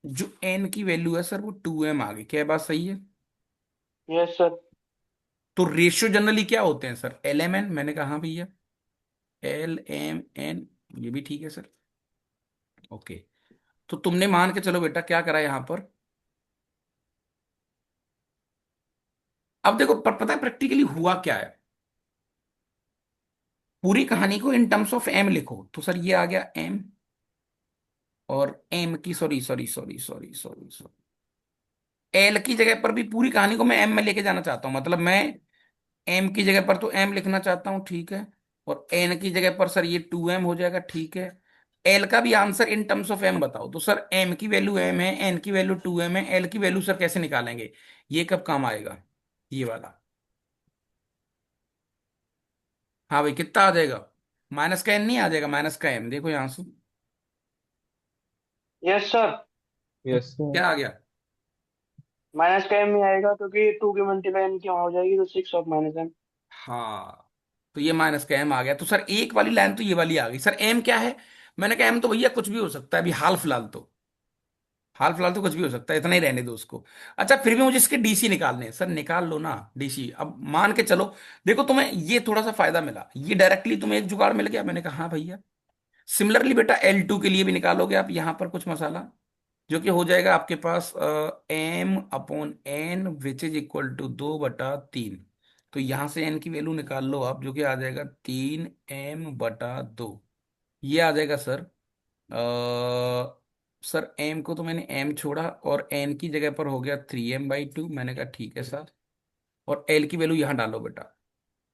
जो n की वैल्यू है सर वो 2m आ गई। क्या ये बात सही है? Yes sir. तो रेशियो जनरली क्या होते हैं सर? LMN। मैंने कहा हाँ भैया, LMN। ये भी ठीक है सर। ओके। तो तुमने मान के चलो बेटा क्या करा यहाँ पर। अब देखो पता है प्रैक्टिकली हुआ क्या है। पूरी कहानी को इन टर्म्स ऑफ m लिखो, तो सर ये आ गया m। और m की, sorry sorry sorry sorry sorry sorry, l की जगह पर भी पूरी कहानी को मैं m में लेके जाना चाहता हूं। मतलब मैं m की जगह पर तो m लिखना चाहता हूं, ठीक है। और एन की जगह पर सर ये 2m हो जाएगा, ठीक है। एल का भी answer in terms of m बताओ, तो सर एम की वैल्यू एम है, एन की वैल्यू 2m है, एल की वैल्यू सर कैसे निकालेंगे? ये कब काम आएगा, ये वाला? हाँ भाई, कितना आ जाएगा? माइनस का एन नहीं आ जाएगा, माइनस का एम, देखो यहां से यस सर। यस। अच्छा। क्या आ गया। माइनस का एम ही आएगा क्योंकि 2 की मल्टीप्लाई एन की वहाँ हो जाएगी, तो 6 ऑफ माइनस एम। हाँ, तो ये माइनस का एम आ गया, तो सर एक वाली लाइन तो ये वाली आ गई। सर एम क्या है? मैंने कहा एम तो भैया कुछ भी हो सकता है अभी हाल फिलहाल तो, हाल फिलहाल तो कुछ भी हो सकता है, इतना ही रहने दो उसको। अच्छा, फिर भी मुझे इसके डीसी निकालने हैं सर, निकाल लो ना डीसी, अब मान के चलो। देखो तुम्हें ये थोड़ा सा फायदा मिला, ये डायरेक्टली तुम्हें एक जुगाड़ मिल गया, मैंने कहा हाँ भैया। सिमिलरली बेटा L2 के लिए भी निकालोगे आप यहाँ पर कुछ मसाला, जो कि हो जाएगा आपके पास m/n which is equal to 2/3। तो यहां से n की वैल्यू निकाल लो आप, जो कि आ जाएगा 3m/2। ये आ जाएगा सर। सर m को तो मैंने m छोड़ा और n की जगह पर हो गया 3m/2, मैंने कहा ठीक है सर। और l की वैल्यू यहाँ डालो बेटा,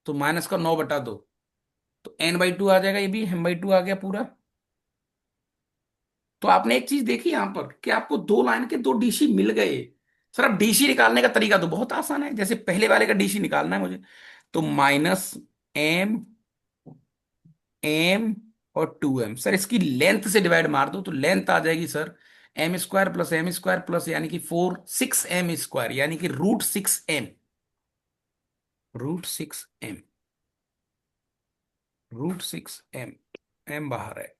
तो माइनस का 9/2, तो n/2 आ जाएगा, ये भी m/2 आ गया पूरा। तो आपने एक चीज देखी यहां पर कि आपको दो लाइन के दो डीसी मिल गए। सर अब डीसी निकालने का तरीका तो बहुत आसान है, जैसे पहले वाले का डीसी निकालना है मुझे, तो माइनस एम, एम और 2m, सर इसकी लेंथ से डिवाइड मार दो, तो लेंथ आ जाएगी सर m² + m² प्लस यानी कि 6m², यानी कि √6m, √6m, √6m, m बाहर है,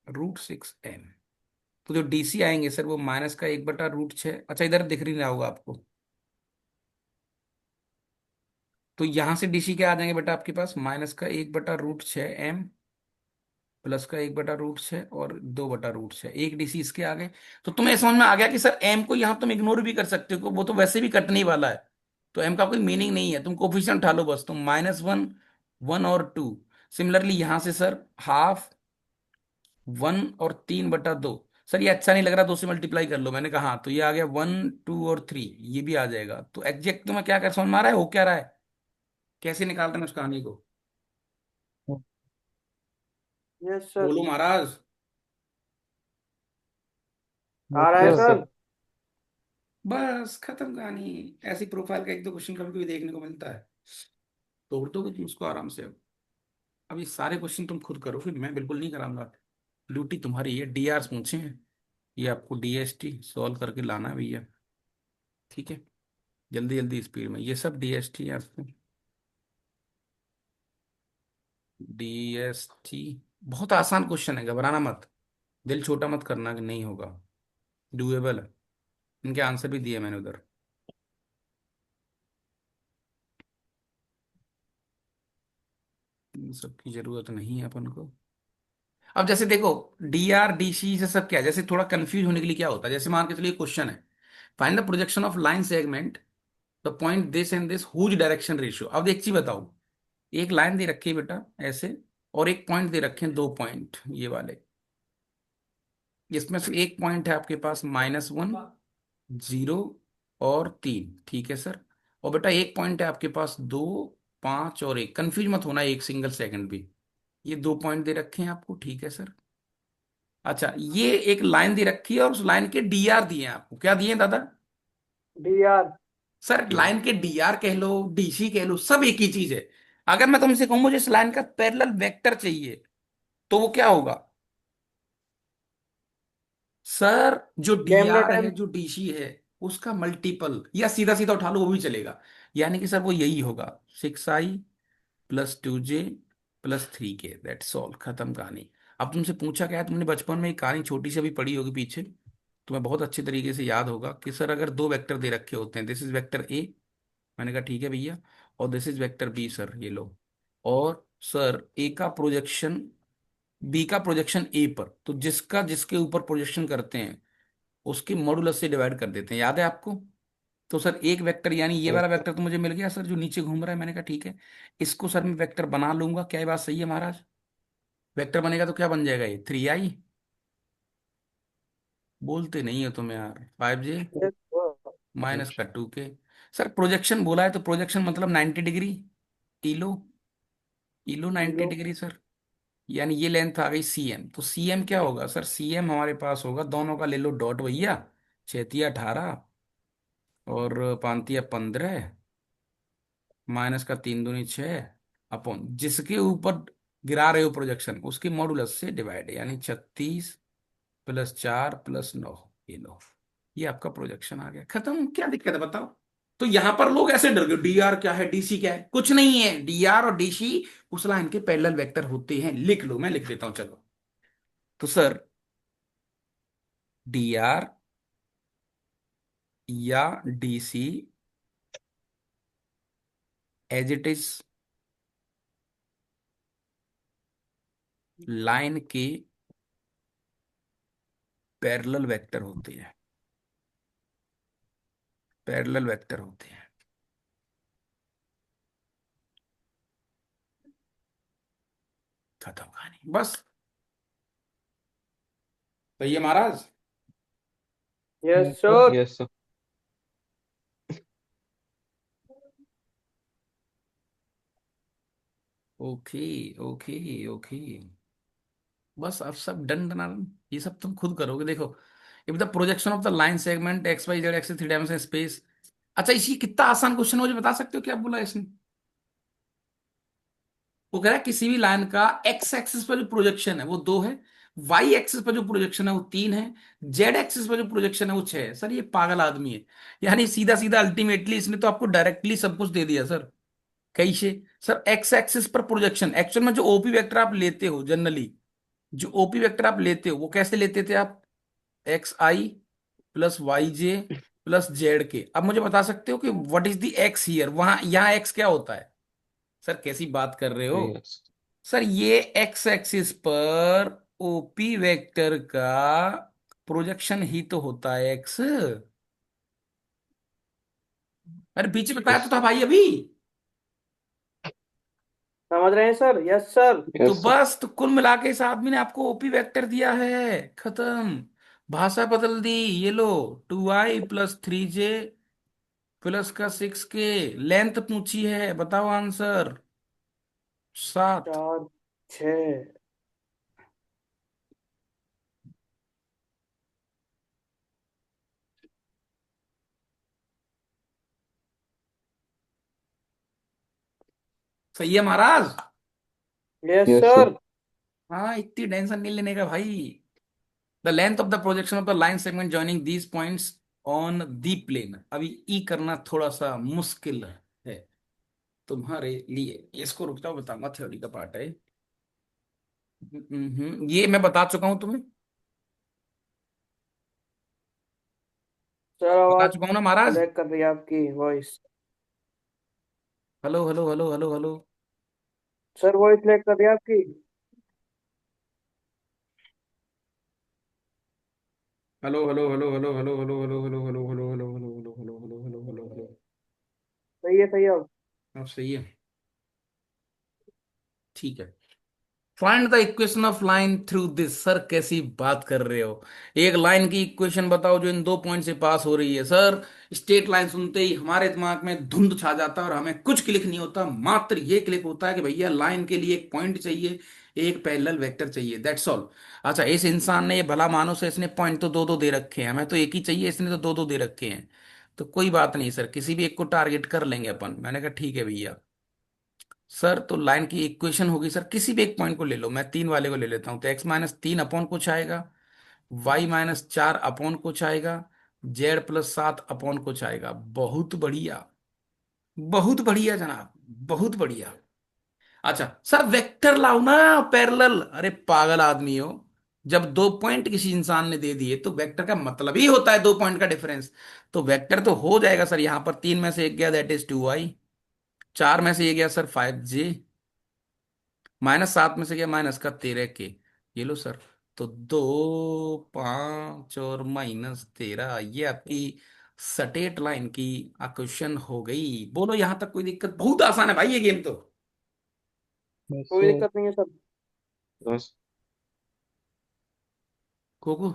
√6m। तो जो डीसी आएंगे सर वो माइनस का 1/√6। अच्छा, इधर दिख नहीं रहा होगा आपको, तो यहां से डीसी क्या आ जाएंगे बेटा आपके पास, माइनस का 1/√6m प्लस का 1/√6 और 2/√6, एक डीसी इसके आ गए। तो तुम्हें समझ में आ गया कि सर एम को यहां तुम इग्नोर भी कर सकते हो, वो तो वैसे भी कटने ही वाला है, तो एम का कोई मीनिंग नहीं है, तुम कोफिशिएंट उठा लो बस, तुम -1, 1 और 2। सिमिलरली यहां से सर हाफ, 1 और 3/2। सर ये अच्छा नहीं लग रहा, 2 से मल्टीप्लाई कर लो, मैंने कहा हाँ, तो ये आ गया 1, 2 और 3, ये भी आ जाएगा। तो एग्जैक्ट तुम्हें क्या कर समझ में आ रहा है, हो क्या रहा है, कैसे निकालते हैं उस कहानी को? Yes sir. बोलो महाराज। आ रहा है अच्छा। Yes sir. सर। बस खत्म कहानी। ऐसी प्रोफाइल का एक दो क्वेश्चन कभी कभी देखने को मिलता है, तोड़ दोगे तुम उसको आराम से। अब ये सारे क्वेश्चन तुम खुद करो, फिर मैं बिल्कुल नहीं कराऊंगा, ड्यूटी तुम्हारी है। डीआर पूछे हैं, ये आपको डीएसटी सॉल्व करके लाना है भैया, ठीक है, जल्दी जल्दी स्पीड में, ये सब डीएसटी है आपको। डीएसटी बहुत आसान क्वेश्चन है, घबराना मत, दिल छोटा मत करना कि नहीं होगा, डूएबल है। इनके आंसर भी दिए मैंने उधर, इन सब की जरूरत नहीं है अपन को। अब जैसे देखो, डीआर डीसी से सब क्या है, जैसे थोड़ा कंफ्यूज होने के लिए क्या होता है, जैसे मान के चलिए क्वेश्चन है, find the projection of line segment the point this and this whose direction ratio. अब एक चीज बताओ, एक लाइन दे रखी है बेटा ऐसे, और एक पॉइंट दे रखे हैं, 2 पॉइंट ये वाले, इसमें से एक पॉइंट है आपके पास -1, 0 और 3, ठीक है सर। और बेटा एक पॉइंट है आपके पास 2, 5 और 1, कंफ्यूज मत होना एक सिंगल सेकंड भी, ये 2 पॉइंट दे रखे हैं आपको, ठीक है सर। अच्छा, ये एक लाइन दे रखी है और उस लाइन के डीआर दिए हैं आपको, क्या दिए हैं दादा? D R. सर लाइन के डीआर कह लो, डीसी कह लो, सब एक ही चीज है। अगर मैं तुमसे कहूं मुझे इस लाइन का पैरेलल वेक्टर चाहिए, तो वो क्या होगा? सर जो लैम्डा डीआर है, टाइम। जो डीसी है, उसका मल्टीपल, या सीधा सीधा उठा लो वो भी चलेगा, यानी कि सर वो यही होगा, 6i + 2j + 3k, that's all, खत्म कहानी। अब तुमसे पूछा क्या है, तुमने बचपन में एक कहानी छोटी सी अभी पढ़ी होगी पीछे, तुम्हें बहुत अच्छे तरीके से याद होगा कि सर अगर दो वेक्टर दे रखे होते हैं, दिस इज वेक्टर ए, मैंने कहा ठीक है भैया, और this is vector b, sir ये लो, और सर ए का प्रोजेक्शन बी का प्रोजेक्शन ए पर, तो जिसका जिसके ऊपर प्रोजेक्शन करते हैं उसके मॉडुलस से डिवाइड कर देते हैं, याद है आपको? तो सर एक वेक्टर, यानी ये यस वाला सर। वेक्टर तो मुझे मिल गया सर, जो नीचे घूम रहा है, मैंने कहा ठीक है, इसको सर मैं वेक्टर बना लूंगा, क्या ये बात सही है महाराज? वेक्टर बनेगा तो क्या बन जाएगा, ये 3i, बोलते नहीं हो तुम यार, 5j यस माइनस का 2k। सर प्रोजेक्शन बोला है तो प्रोजेक्शन मतलब 90 डिग्री, टी लो, इलो 90 किलो। Degree sir. यानी ये लेंथ आ गई सीएम, तो सीएम क्या होगा सर, सीएम हमारे पास होगा, दोनों का ले लो डॉट भैया, छेतिया 18 और पांतिया 15, माइनस का 3 दूनी 6, अपॉन जिसके ऊपर गिरा रहे हो प्रोजेक्शन उसकी मॉडुलस से डिवाइड, यानी 36 + 4 + 9। ये लो, ये आपका प्रोजेक्शन आ गया, खत्म। क्या दिक्कत है बताओ। तो यहां पर लोग ऐसे डर गए, डीआर क्या है, डीसी क्या है, कुछ नहीं है। डीआर और डीसी उस लाइन के पैरेलल वेक्टर होते हैं, लिख लो, मैं लिख देता हूं चलो। तो सर डीआर या DC as it is line के पैरेलल वेक्टर होते हैं, पैरेलल वेक्टर होते हैं। खत्म कहानी बस। सही है महाराज। Yes yes sir. Sir. Yes sir. Okay okay okay. बस अब सब डन डन डन। ये सब तुम खुद करोगे, देखो। If the projection of the line segment x y z x 3 dimension space. अच्छा, इसी कितना आसान क्वेश्चन मुझे बता सकते हो क्या बोला इसने। वो कह रहा है किसी भी लाइन का एक्स एक्सिस पर जो प्रोजेक्शन है वो 2 है, वाई एक्सिस पर जो प्रोजेक्शन है वो 3 है, जेड एक्सिस पर जो प्रोजेक्शन है वो 6 है। सर ये पागल आदमी है। यानी सीधा सीधा अल्टीमेटली इसने तो आपको डायरेक्टली सब कुछ दे दिया सर। कैसे। सर एक्स एक्सिस पर प्रोजेक्शन, एक्चुअल में जो ओपी वेक्टर आप लेते हो जनरली, जो ओपी वेक्टर आप लेते हो वो कैसे लेते थे आप, एक्स आई प्लस वाई जे प्लस जेड के। अब मुझे बता सकते हो कि what is the x here, वहां यहाँ एक्स क्या होता है। सर कैसी बात कर रहे हो। यस। सर ये एक्स एक्सिस पर ओपी वेक्टर का प्रोजेक्शन ही तो होता है एक्स। अरे बीच में बताया यस। तो था भाई अभी। समझ रहे हैं सर, यस सर। तो यस सर। बस, तो कुल मिला के इस आदमी ने आपको ओपी वेक्टर दिया है, खत्म। भाषा बदल दी, ये लो। 2i + 3j प्लस का 6k, लेंथ पूछी है, बताओ आंसर। 7। 4 6। सही है महाराज। Yes yes sir. सर। हाँ, इतनी टेंशन नहीं लेने का भाई। The length of the projection of the line segment joining these points on the plane. अभी ई करना थोड़ा सा मुश्किल है तुम्हारे लिए, इसको रुक जाओ बताऊंगा, थ्योरी का पार्ट है। ये मैं बता चुका हूं तुम्हें, सर बता आवाज चुका हूं ना महाराज। लैग कर रही है आपकी voice. Hello hello hello hello hello. Sir voice lag कर रही है आपकी। Hello hello hello hello hello hello hello hello hello hello hello hello hello hello hello hello hello hello. सही है अब। अब सही है। ठीक है। Find the equation of line through this. Sir कैसी बात कर रहे हो। एक लाइन की इक्वेशन बताओ जो इन 2 पॉइंट से पास हो रही है सर। स्ट्रेट लाइन सुनते ही हमारे दिमाग में धुंध छा जाता है और हमें कुछ क्लिक नहीं होता, मात्र ये क्लिक होता है कि भैया लाइन के लिए एक पॉइंट चाहिए, एक पैरेलल वेक्टर चाहिए, दैट्स ऑल। अच्छा, इस इंसान ने, ये भला मानुस है, इसने पॉइंट तो दो दो दे रखे हैं, हमें तो एक ही चाहिए, इसने तो दो दो दे रखे हैं। तो कोई बात नहीं सर, किसी भी एक को टारगेट कर लेंगे अपन। मैंने कहा ठीक है भैया। सर तो लाइन की इक्वेशन होगी सर, किसी भी एक पॉइंट को ले लो, मैं 3 वाले को ले लेता हूं, तो x-3 अपॉन कुछ आएगा, y-4 अपॉन कुछ आएगा, z + 7 अपॉन कुछ आएगा। बहुत बढ़िया, बहुत बढ़िया जनाब, बहुत बढ़िया। अच्छा सर, वेक्टर लाओ ना पैरेलल। अरे पागल आदमी हो। जब 2 पॉइंट किसी इंसान ने दे दिए तो वेक्टर का मतलब ही होता है 2 पॉइंट का डिफरेंस। तो वेक्टर तो हो जाएगा सर, यहां पर 3 में से एक गया, दैट इज 2i। 4 में से ये गया सर 5j, -7 में से गया -13k। ये लो सर। तो 2 5 और -13, ये आपकी सटेट लाइन की क्वेश्चन हो गई। बोलो यहां तक कोई दिक्कत, बहुत आसान है भाई ये गेम तो। यस कोई सर। दिक्कत नहीं है सर। यस। कोको।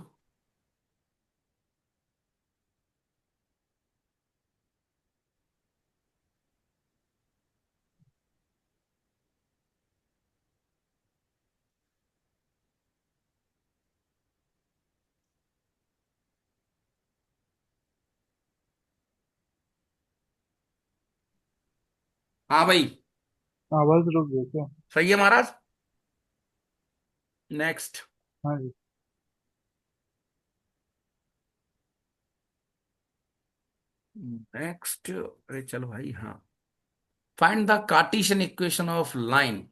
हाँ भाई। आवाज रुक गई क्या? सही है महाराज। नेक्स्ट। हाँ जी। नेक्स्ट, अरे चलो भाई, हाँ। Find the Cartesian equation of line.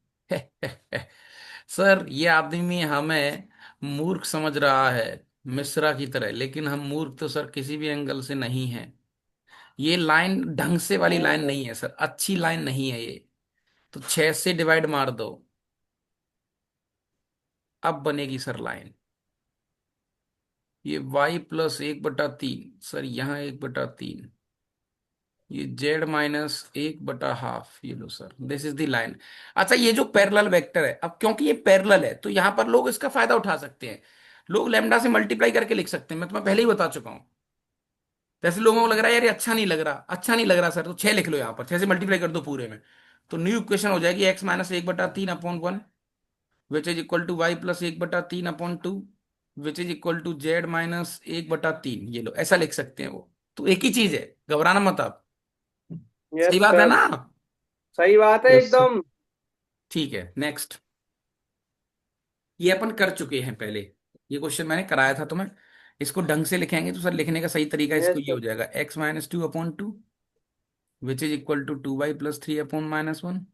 Sir ये आदमी हमें मूर्ख समझ रहा है, मिश्रा की तरह, लेकिन हम मूर्ख तो सर किसी भी एंगल से नहीं है। ये लाइन ढंग से वाली नहीं लाइन सर। नहीं है सर, अच्छी लाइन नहीं है ये। तो 6 से डिवाइड मार दो, अब बनेगी सर लाइन। ये y+1/3, सर यहाँ 1/3, ये z-1/2, ये लो sir, this is the line. अच्छा, ये जो पैरेलल वेक्टर है, अब क्योंकि ये पैरेलल है तो यहां पर लोग इसका फायदा उठा सकते हैं। लोग लैम्डा से मल्टीप्लाई करके लिख सकते हैं, मैं तुम्हें पहले ही बता चुका हूं। जैसे लोगों को लग रहा है यार ये अच्छा नहीं लग रहा, अच्छा नहीं लग रहा सर, तो 6 लिख लो, यहाँ पर 6 से मल्टीप्लाई कर दो पूरे में। तो न्यू इक्वेशन हो जाएगी x-1/3/1, which is equal to y+1/3/2, which is equal to z-1/3। ये लो, ऐसा लिख सकते हैं वो। तो एक ही चीज है, घबराना मत आप। यस सही बात है सर। ना? सही बात है यस सर। एकदम। ठीक है, नेक्स्ट। ये अपन कर चुके हैं पहले, ये क्वेश्चन मैंने कराया था तुम्हें। इसको ढंग से लिखेंगे तो सर लिखने का सही तरीका इसको यस ये सर। हो जाएगा, x-2/2, which is equal to 2y+3/-1,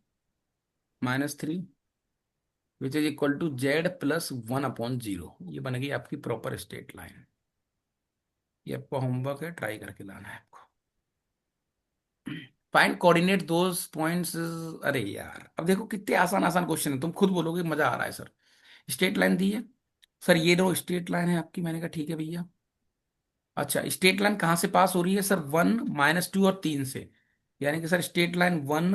-3, which is equal to z+1/0। ये बन गई आपकी प्रॉपर स्ट्रेट लाइन। ये आपका होमवर्क है, ट्राई करके लाना है आपको। Find coordinate those points. अरे यार, अब देखो कितने आसान आसान क्वेश्चन है, तुम खुद बोलोगे मजा आ रहा है सर। स्ट्रेट लाइन दी है, सर ये दो स्ट्रेट लाइन है आपकी, मैंने कहा ठीक है भैया। अच्छा, स्ट्रेट लाइन कहाँ से पास हो रही है सर? 1, -2 और 3 से। यानी कि सर स्ट्रेट लाइन 1,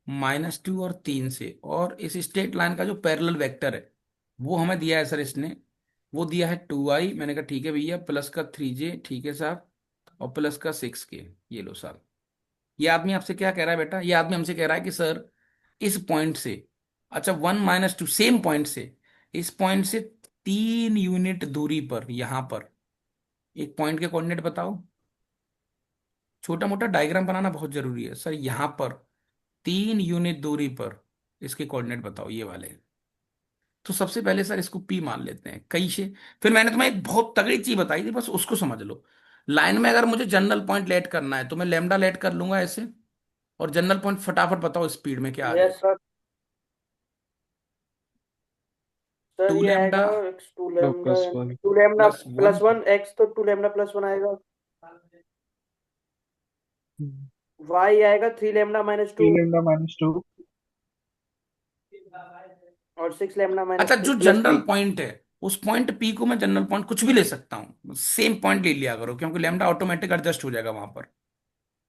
-2 और 3 से, और इस स्ट्रेट लाइन का जो पैरेलल वेक्टर है वो हमें दिया है सर इसने। वो दिया है 2i, मैंने कहा ठीक है भैया, प्लस का 3j, ठीक है साहब, और प्लस का 6k। ये लो साहब। ये आदमी आपसे क्या कह रहा है बेटा? ये आदमी हमसे कह रहा है कि सर इस पॉइंट से, अच्छा 1, -2 सेम पॉइंट से, इस पॉइंट से 3 यूनिट दूरी पर, यहां पर एक पॉइंट के कोऑर्डिनेट बताओ। छोटा मोटा डायग्राम बनाना बहुत जरूरी है सर। यहां पर 3 यूनिट दूरी पर इसके कोऑर्डिनेट बताओ, ये वाले। तो सबसे पहले सर इसको पी मान लेते हैं, कई से। फिर मैंने तुम्हें एक बहुत तगड़ी चीज बताई थी, बस उसको समझ लो। लाइन में अगर मुझे जनरल पॉइंट लेट करना है तो मैं लेमडा लेट कर लूंगा ऐसे। और जनरल पॉइंट फटाफट बताओ स्पीड में क्या आ यस जाएगा? सर। सर टू ये लेमडा आएगा x two two lambda. Plus one. Two lambda plus one. Plus one x, तो 2 लेमडा+1 आएगा। वाई आएगा 3 लेमडा-2 3 λ - 2। और 6 लेमडा अच्छा, माइनस थ्री जो प्लस जनरल थ्री पॉइंट है, उस पॉइंट पी को मैं जनरल पॉइंट कुछ भी ले सकता हूँ, सेम पॉइंट ले लिया करो, क्योंकि लेमडा ऑटोमेटिक एडजस्ट हो जाएगा वहां पर।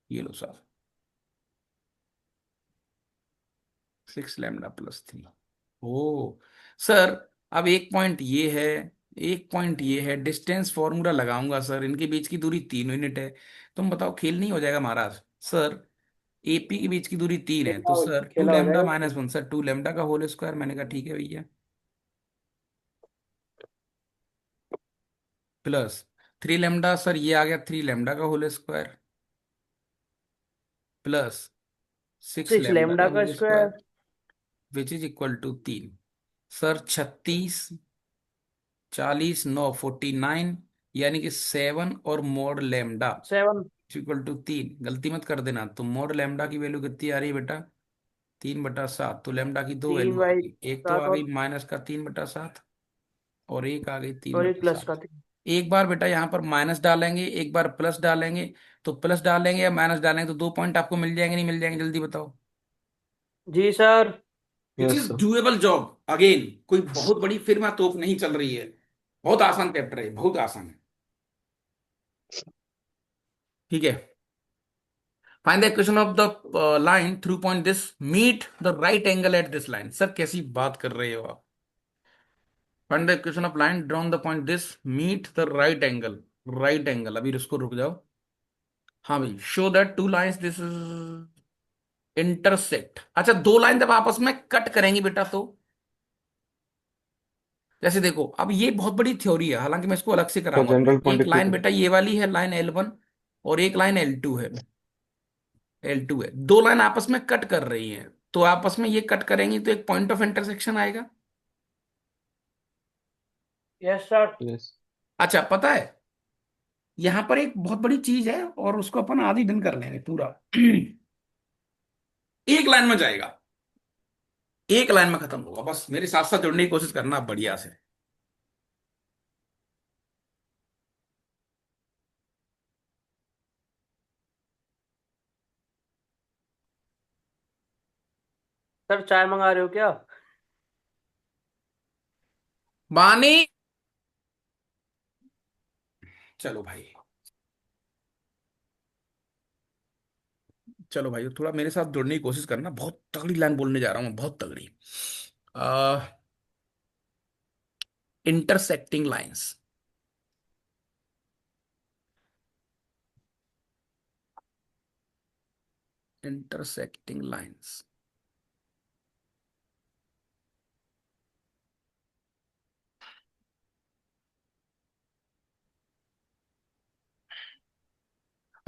ये लो सर, 6 λ+3। ओ सर, अब एक पॉइंट ये है, एक पॉइंट ये है, डिस्टेंस फॉर्मूला लगाऊंगा सर, इनके बीच की दूरी 3 यूनिट है। तुम बताओ, खेल नहीं हो जाएगा महाराज? सर एपी के बीच की दूरी 3 है, तो सर टू खेला हो लेमडा जाएगा माइनस सर। वन सर 2 λ का होल स्क्वायर, मैंने कहा ठीक है भैया, प्लस 3 λ, सर ये आ गया 3 λ का whole square, plus six six lambda का लेमडा का whole square. Square, which is equal to 3। Sir 36, 40, 9, 49, यानी कि 7 और मोड लेमडा 7। Equal to 3। गलती मत कर देना, तो मोड लेमडा की वैल्यू कितनी आ रही है बेटा? 3/7। तो लेमडा की दो तीन वैल्यू आ बाई गई, एक तो सात आ गई और -3/7, और एक आ गई तीन और एक बटा प्लस का सात 3। एक बार बेटा यहाँ पर माइनस डालेंगे, एक बार प्लस डालेंगे। तो प्लस डालेंगे या माइनस डालेंगे तो 2 पॉइंट आपको मिल जाएंगे, नहीं मिल जाएंगे? जल्दी बताओ। जी sir. It yes is sir. Doable job, again कोई बहुत बड़ी फिर तोप नहीं चल रही है। बहुत आसान चैप्टर है, बहुत आसान है। ठीक है। Find the equation of the line through point this meet the right angle at this line. सर कैसी बात कर रहे हो आप? Find the equation of line drawn the point this meet the right angle. Right angle, अभी इसको रुक जाओ। हाँ भाई, show that two lines this intersect. अच्छा, दो लाइन जब आपस में कट करेंगी बेटा, तो जैसे देखो, अब ये बहुत बड़ी थ्योरी है, हालांकि मैं इसको अलग से तो कराऊंगा तुम्हें। जनरल पॉइंट एक इक्वल लाइन टू। बेटा ये वाली है, लाइन L1, और एक लाइन L2 है। L2 है, दो लाइन आपस में कट कर रही हैं, तो आपस में ये कट करेंगी तो एक पॉइंट ऑफ इंटरसेक्शन आएगा। Yes sir. यस। अच्छा, पता है यहां पर एक बहुत बड़ी चीज है, और उसको अपन आधी दिन कर लेंगे पूरा। एक लाइन में जाएगा, एक लाइन में खत्म होगा, बस मेरे साथ साथ जुड़ने की कोशिश करना बढ़िया से। सर चाय मंगा रहे हो क्या? बानी, चलो भाई, चलो भाई, थोड़ा मेरे साथ जुड़ने की कोशिश करना, बहुत तगड़ी लाइन बोलने जा रहा हूँ, बहुत तगड़ी। Intersecting lines. Intersecting lines.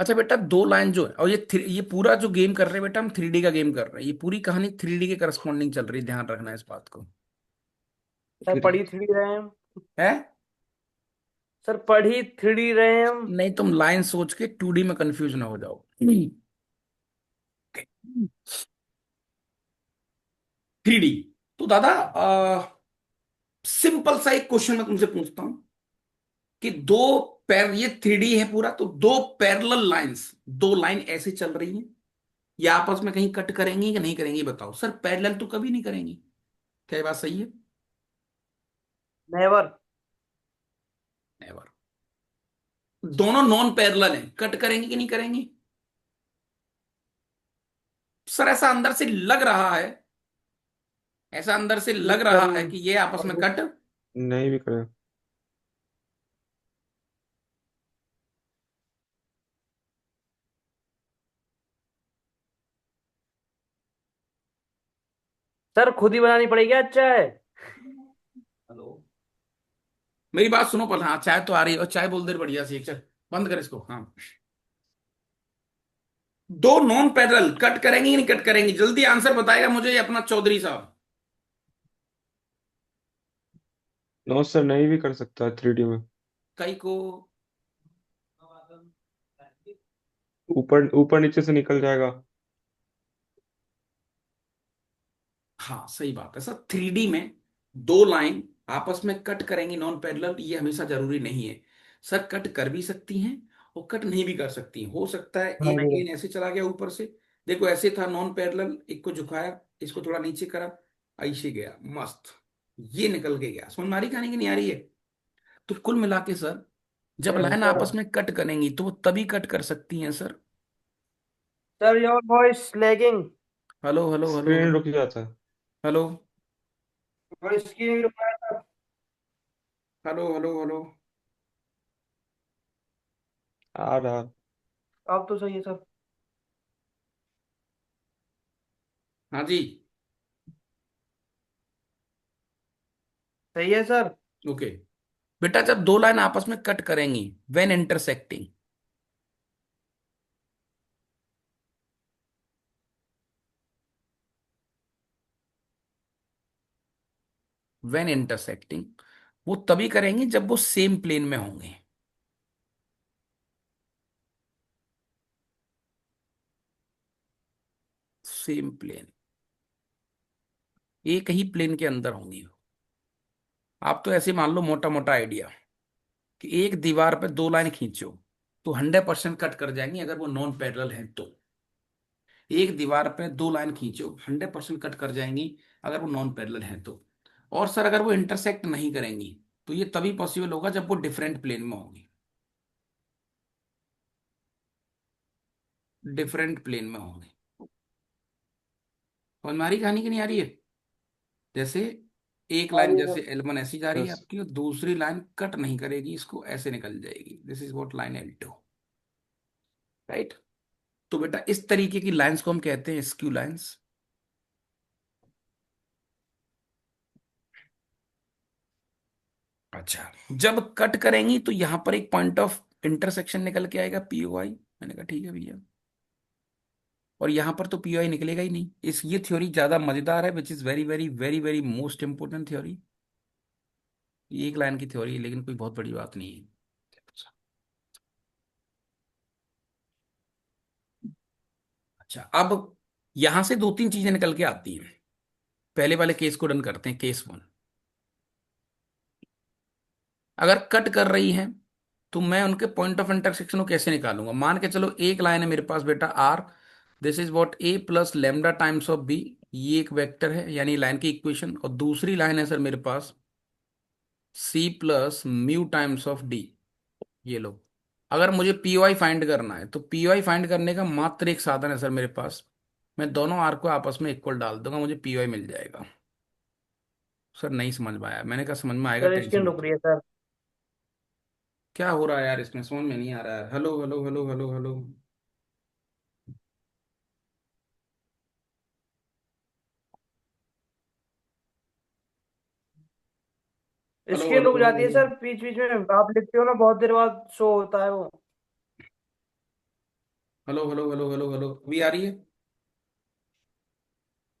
अच्छा बेटा, दो लाइन जो है, और ये पूरा जो गेम कर रहे हैं बेटा, हम 3D का गेम कर रहे हैं, ये पूरी कहानी 3D के करस्पॉन्डिंग चल रही है, ध्यान रखना इस बात को। सर फिर पढ़ी थ्री रहे हैं हम। है, सर पढ़ी थ्री रहे हैं हम। नहीं तुम लाइन सोच के 2D में कंफ्यूज ना हो जाओ। 3D। तो दादा, सिंपल सा एक क्वेश्चन मैं तुमसे पूछता हूं कि दो पैर, ये 3D है पूरा, तो दो पैरेलल लाइंस, दो लाइन ऐसे चल रही हैं, ये आपस में कहीं कट करेंगी कि नहीं करेंगी? बताओ सर, पैरेलल तो कभी नहीं करेंगी। क्या ये बात सही है? नेवर। नेवर। दोनों नॉन पैरेलल हैं, कट करेंगी कि नहीं करेंगी? सर ऐसा अंदर से लग रहा है, ऐसा अंदर से लग रहा सर है कि ये आपस में कट। नहीं भी करें। सर खुद ही बनानी पड़ेगी आज चाय। हेलो, मेरी बात सुनो पहले। हाँ, चाय तो आ रही है, और चाय बोल दे बढ़िया सी, चल बंद कर इसको। हाँ, दो नॉन पैरेलल कट करेंगी कि नहीं कट करेंगी? जल्दी आंसर बताएगा मुझे ये अपना चौधरी साहब। नो सर, नहीं भी कर सकता 3D में। कई को। ऊपर ऊपर नीचे से निकल जाएगा। हाँ सही बात है सर, 3D में दो लाइन आपस में कट करेंगी नॉन पैरेलल, ये हमेशा जरूरी नहीं है। सर कट कर भी सकती हैं और कट नहीं भी कर सकती हैं। हो सकता है हाँ एक जी। प्लेन ऐसे चला गया ऊपर से, देखो ऐसे था नॉन पैरेलल, एक को झुकाया, इसको थोड़ा नीचे करा, ऐसे गया, मस्त, ये निकल के गया। समझ में आ रही कहानी की नहीं आ रही है? तो कुल मिला के सर, जब यस लाइन सर। आपस में कट करेंगी तो वो तभी कट कर सकती हैं sir. Sir your voice lagging. Hello hello hello screen hello. रुक जाता है। हेलो वॉइस की नहीं रुक रहा है सर। Hello hello hello. आ रहा। अब तो सही है सर। हाँ जी। सही है सर। ओके बेटा, जब दो लाइन आपस में कट करेंगी, व्हेन इंटरसेक्टिंग, व्हेन इंटरसेक्टिंग, वो तभी करेंगी जब वो सेम प्लेन में होंगे। सेम प्लेन, एक ही प्लेन के अंदर होंगी। आप तो ऐसे मान लो, मोटा मोटा आइडिया, कि एक दीवार पे दो लाइन खींचो तो 100% कट कर जाएंगी अगर वो नॉन पैरेलल है तो। एक दीवार पे दो लाइन खींचो, 100% कट कर जाएंगी अगर वो नॉन पैरेलल है तो। और सर अगर वो इंटरसेक्ट नहीं करेंगी तो ये तभी पॉसिबल होगा जब वो डिफरेंट प्लेन में होंगी, डिफरेंट प्लेन में होंगे। और हमारी कहानी की नहीं आ रही है? जैसे एक आ लाइन, रही है जैसे सर। L1 ऐसी जा रही है यस। आपकी, और दूसरी लाइन कट नहीं करेगी इसको, ऐसे निकल जाएगी, this is what line L2, right? तो बेटा इस तरीके की लाइंस को हम कहते हैं स्क्यू लाइंस। अच्छा, जब कट करेंगी तो यहां पर एक पॉइंट ऑफ इंटरसेक्शन निकल के आएगा, POI। मैंने कहा ठीक है भैया। और यहां पर तो पीओआई निकलेगा ही नहीं। इस ये थ्योरी ज्यादा मजेदार है, which is very very very very most important theory. ये एक लाइन की थ्योरी है, लेकिन कोई बहुत बड़ी बात नहीं है। अच्छा, अब यहां से दो तीन चीजें निकल के आती हैं। पहले वाले केस को डन करते हैं, केस वन। अगर कट कर रही है तो मैं उनके पॉइंट ऑफ इंटरसेक्शन को कैसे निकालूंगा? मान के चलो एक लाइन है मेरे पास बेटा r, this is what a plus lambda times of b, ये एक वेक्टर है यानी लाइन की इक्वेशन। और दूसरी लाइन है सर मेरे पास C plus mu times of D, ये लो। अगर मुझे पी वाई फाइंड करना है तो पी वाई फाइंड करने का मात्र एक साधन है सर मेरे पास, मैं दोनों आर को आपस में इक्वल डाल दूंगा, मुझे पी वाई मिल जाएगा। सर नहीं समझ में आया? मैंने कहा समझ में आएगा, सर टेंशन स्क्रीन मत। रुक रही है सर। क्या हो रहा है यार इसमें, समझ में नहीं आ रहा है। Hello hello hello hello hello. Hello screen hello रुक हेलो जाती है हेलो सर, बीच बीच में आप लिखते हो ना, बहुत देर बाद शो होता है वो। Hello hello hello hello hello, अभी आ रही है?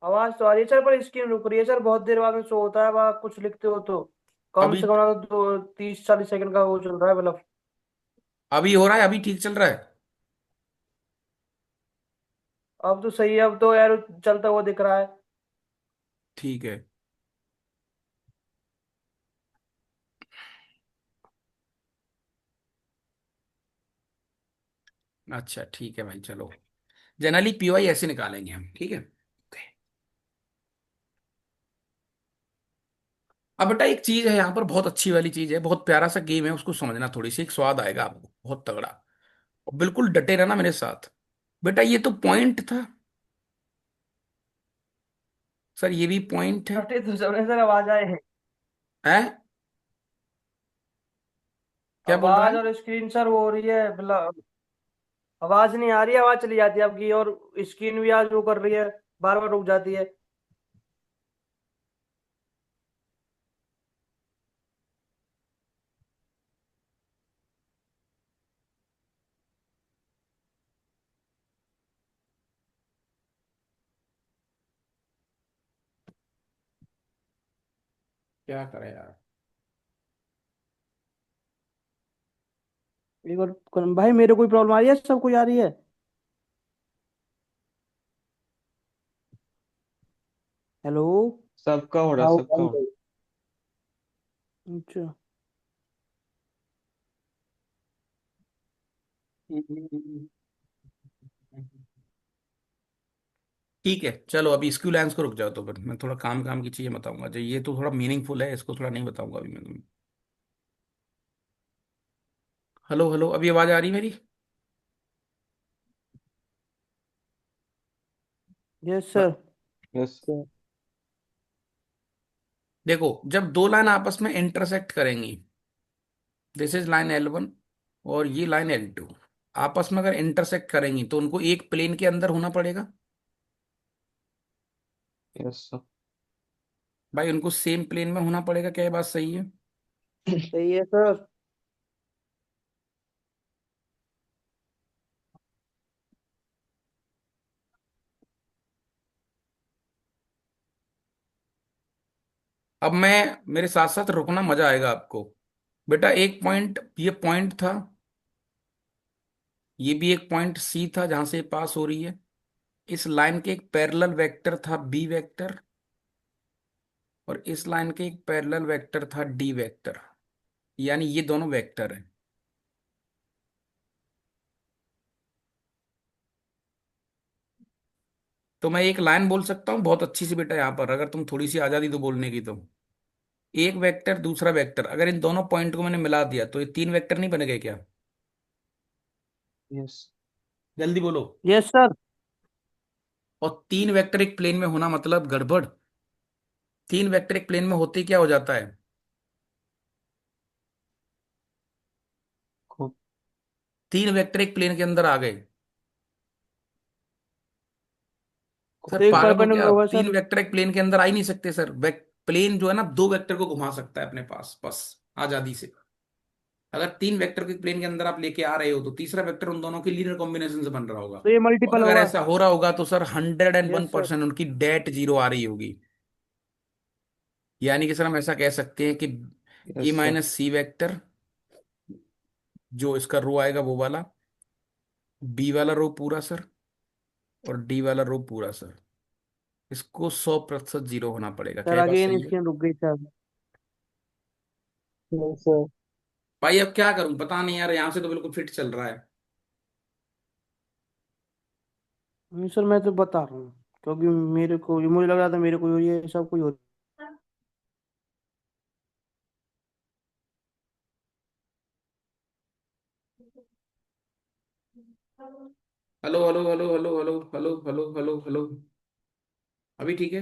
आवाज तो आ रही है सर, पर स्क्रीन रुक रही है सर, बहुत देर बाद में शो होता है, अब आप कुछ लिखते हो तो कम अभी से कम ना तो 30-40 सेकंड का वो चल रहा है मतलब। अभी हो रहा है? अभी ठीक चल रहा है? अब तो सही है, अब तो यार चलता हुआ दिख रहा है। ठीक है। अच्छा ठीक है भाई, चलो। जनरली पीवाई ऐसे निकालेंगे हम, ठीक है। Okay. अब बेटा एक चीज है यहाँ पर, बहुत अच्छी वाली चीज है, बहुत प्यारा सा गेम है, उसको समझना, थोड़ी सी एक स्वाद आएगा आपको बहुत तगड़ा। और बिल्कुल डटे रहना मेरे साथ। बेटा ये तो पॉइंट था सर, ये भी पॉइंट है। कटे तो सबने सर, आवाज आए हैं। है? क्या बोल रहा आवाज है? और स्क्रीन सर वो हो रही है मतलब, आवाज नहीं आ रही है, आवाज चली जाती है आपकी, और स्क्रीन भी आज वो कर रही है, बार बार रुक जाती है। क्या करे यार। एक बार भाई, मेरे कोई प्रॉब्लम आ रही है, सब कोई आ रही है? हेलो। सबका हो रहा, हाँ, सबका हो रहा। अच्छा। ठीक है चलो, अभी स्क्यू लाइन्स को रुक जाओ, तो फिर मैं थोड़ा काम काम की चीजें बताऊंगा जो ये तो थोड़ा मीनिंगफुल है, इसको थोड़ा नहीं बताऊंगा अभी मैं तुम्हें। हेलो हेलो, अभी आवाज आ रही है मेरी? यस ब- सर। यस। देखो, जब दो लाइन आपस में इंटरसेक्ट करेंगी, दिस इज लाइन L1 और ये लाइन L2, आपस में अगर इंटरसेक्ट करेंगी तो उनको एक प्लेन के अंदर होना पड़ेगा। Yes sir. भाई उनको सेम प्लेन में होना पड़ेगा, क्या ये बात सही है? सही है सर। अब मैं, मेरे साथ साथ रुकना, मजा आएगा आपको। बेटा एक पॉइंट, ये पॉइंट था, ये भी एक पॉइंट सी था जहां से पास हो रही है। इस लाइन के एक पैरेलल वेक्टर था बी वेक्टर, और इस लाइन के एक पैरेलल वेक्टर था डी वेक्टर, यानी ये दोनों वेक्टर हैं। तो मैं एक लाइन बोल सकता हूँ बहुत अच्छी सी बेटा, यहाँ पर अगर तुम थोड़ी सी आजादी दो बोलने की तो, एक वेक्टर दूसरा वेक्टर, अगर इन दोनों पॉइंट को मैंने मिला दिया तो ये तीन वेक्टर नहीं बन गए क्या? यस। जल्दी बोलो। Yes sir. और तीन वेक्टर एक प्लेन में होना मतलब गड़बड़। तीन वेक्टर एक प्लेन में होते ही क्या हो जाता है? खूब। तीन वेक्टर एक प्लेन के अंदर आ गए। सर तो एक पागल हो क्या? परपेंडिकुलर होगा तीन सर। वेक्टर एक प्लेन के अंदर आ ही नहीं सकते सर, प्लेन जो है ना दो वेक्टर को घुमा सकता है अपने पास बस, आजादी से। अगर तीन वेक्टर के प्लेन के अंदर आप लेके आ रहे हो तो तीसरा वेक्टर उन दोनों के लीनियर कॉम्बिनेशन से बन रहा होगा। तो ये और मल्टीपल अगर होगा। ऐसा हो रहा होगा तो सर 101% यस सर। उनकी डेट जीरो आ रही होगी। यानी कि सर हम ऐसा कह सकते हैं कि ए yes sir. Minus C vector, जो इसका रो आएगा वो वाला, बी वाला रो पूरा सर, और डी वाला रो पूरा सर, इसको 100% जीरो होना पड़ेगा। क्या सर ये बात अगेन सही है? स्क्रीन रुक गई सर। नहीं सर। भाई अब क्या करूं, पता नहीं यार, यहाँ से तो बिल्कुल फिट चल रहा है। नहीं सर मैं तो बता रहा हूँ, क्योंकि मेरे को मुझे लग रहा था मेरे को ये सब कोई हो। Hello hello hello hello hello hello hello hello hello. अभी ठीक है?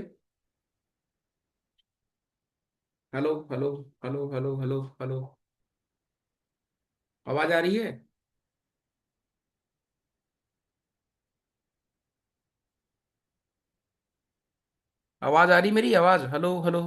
Hello hello hello hello hello hello. आवाज आ रही है? आवाज आ रही मेरी आवाज? Hello hello.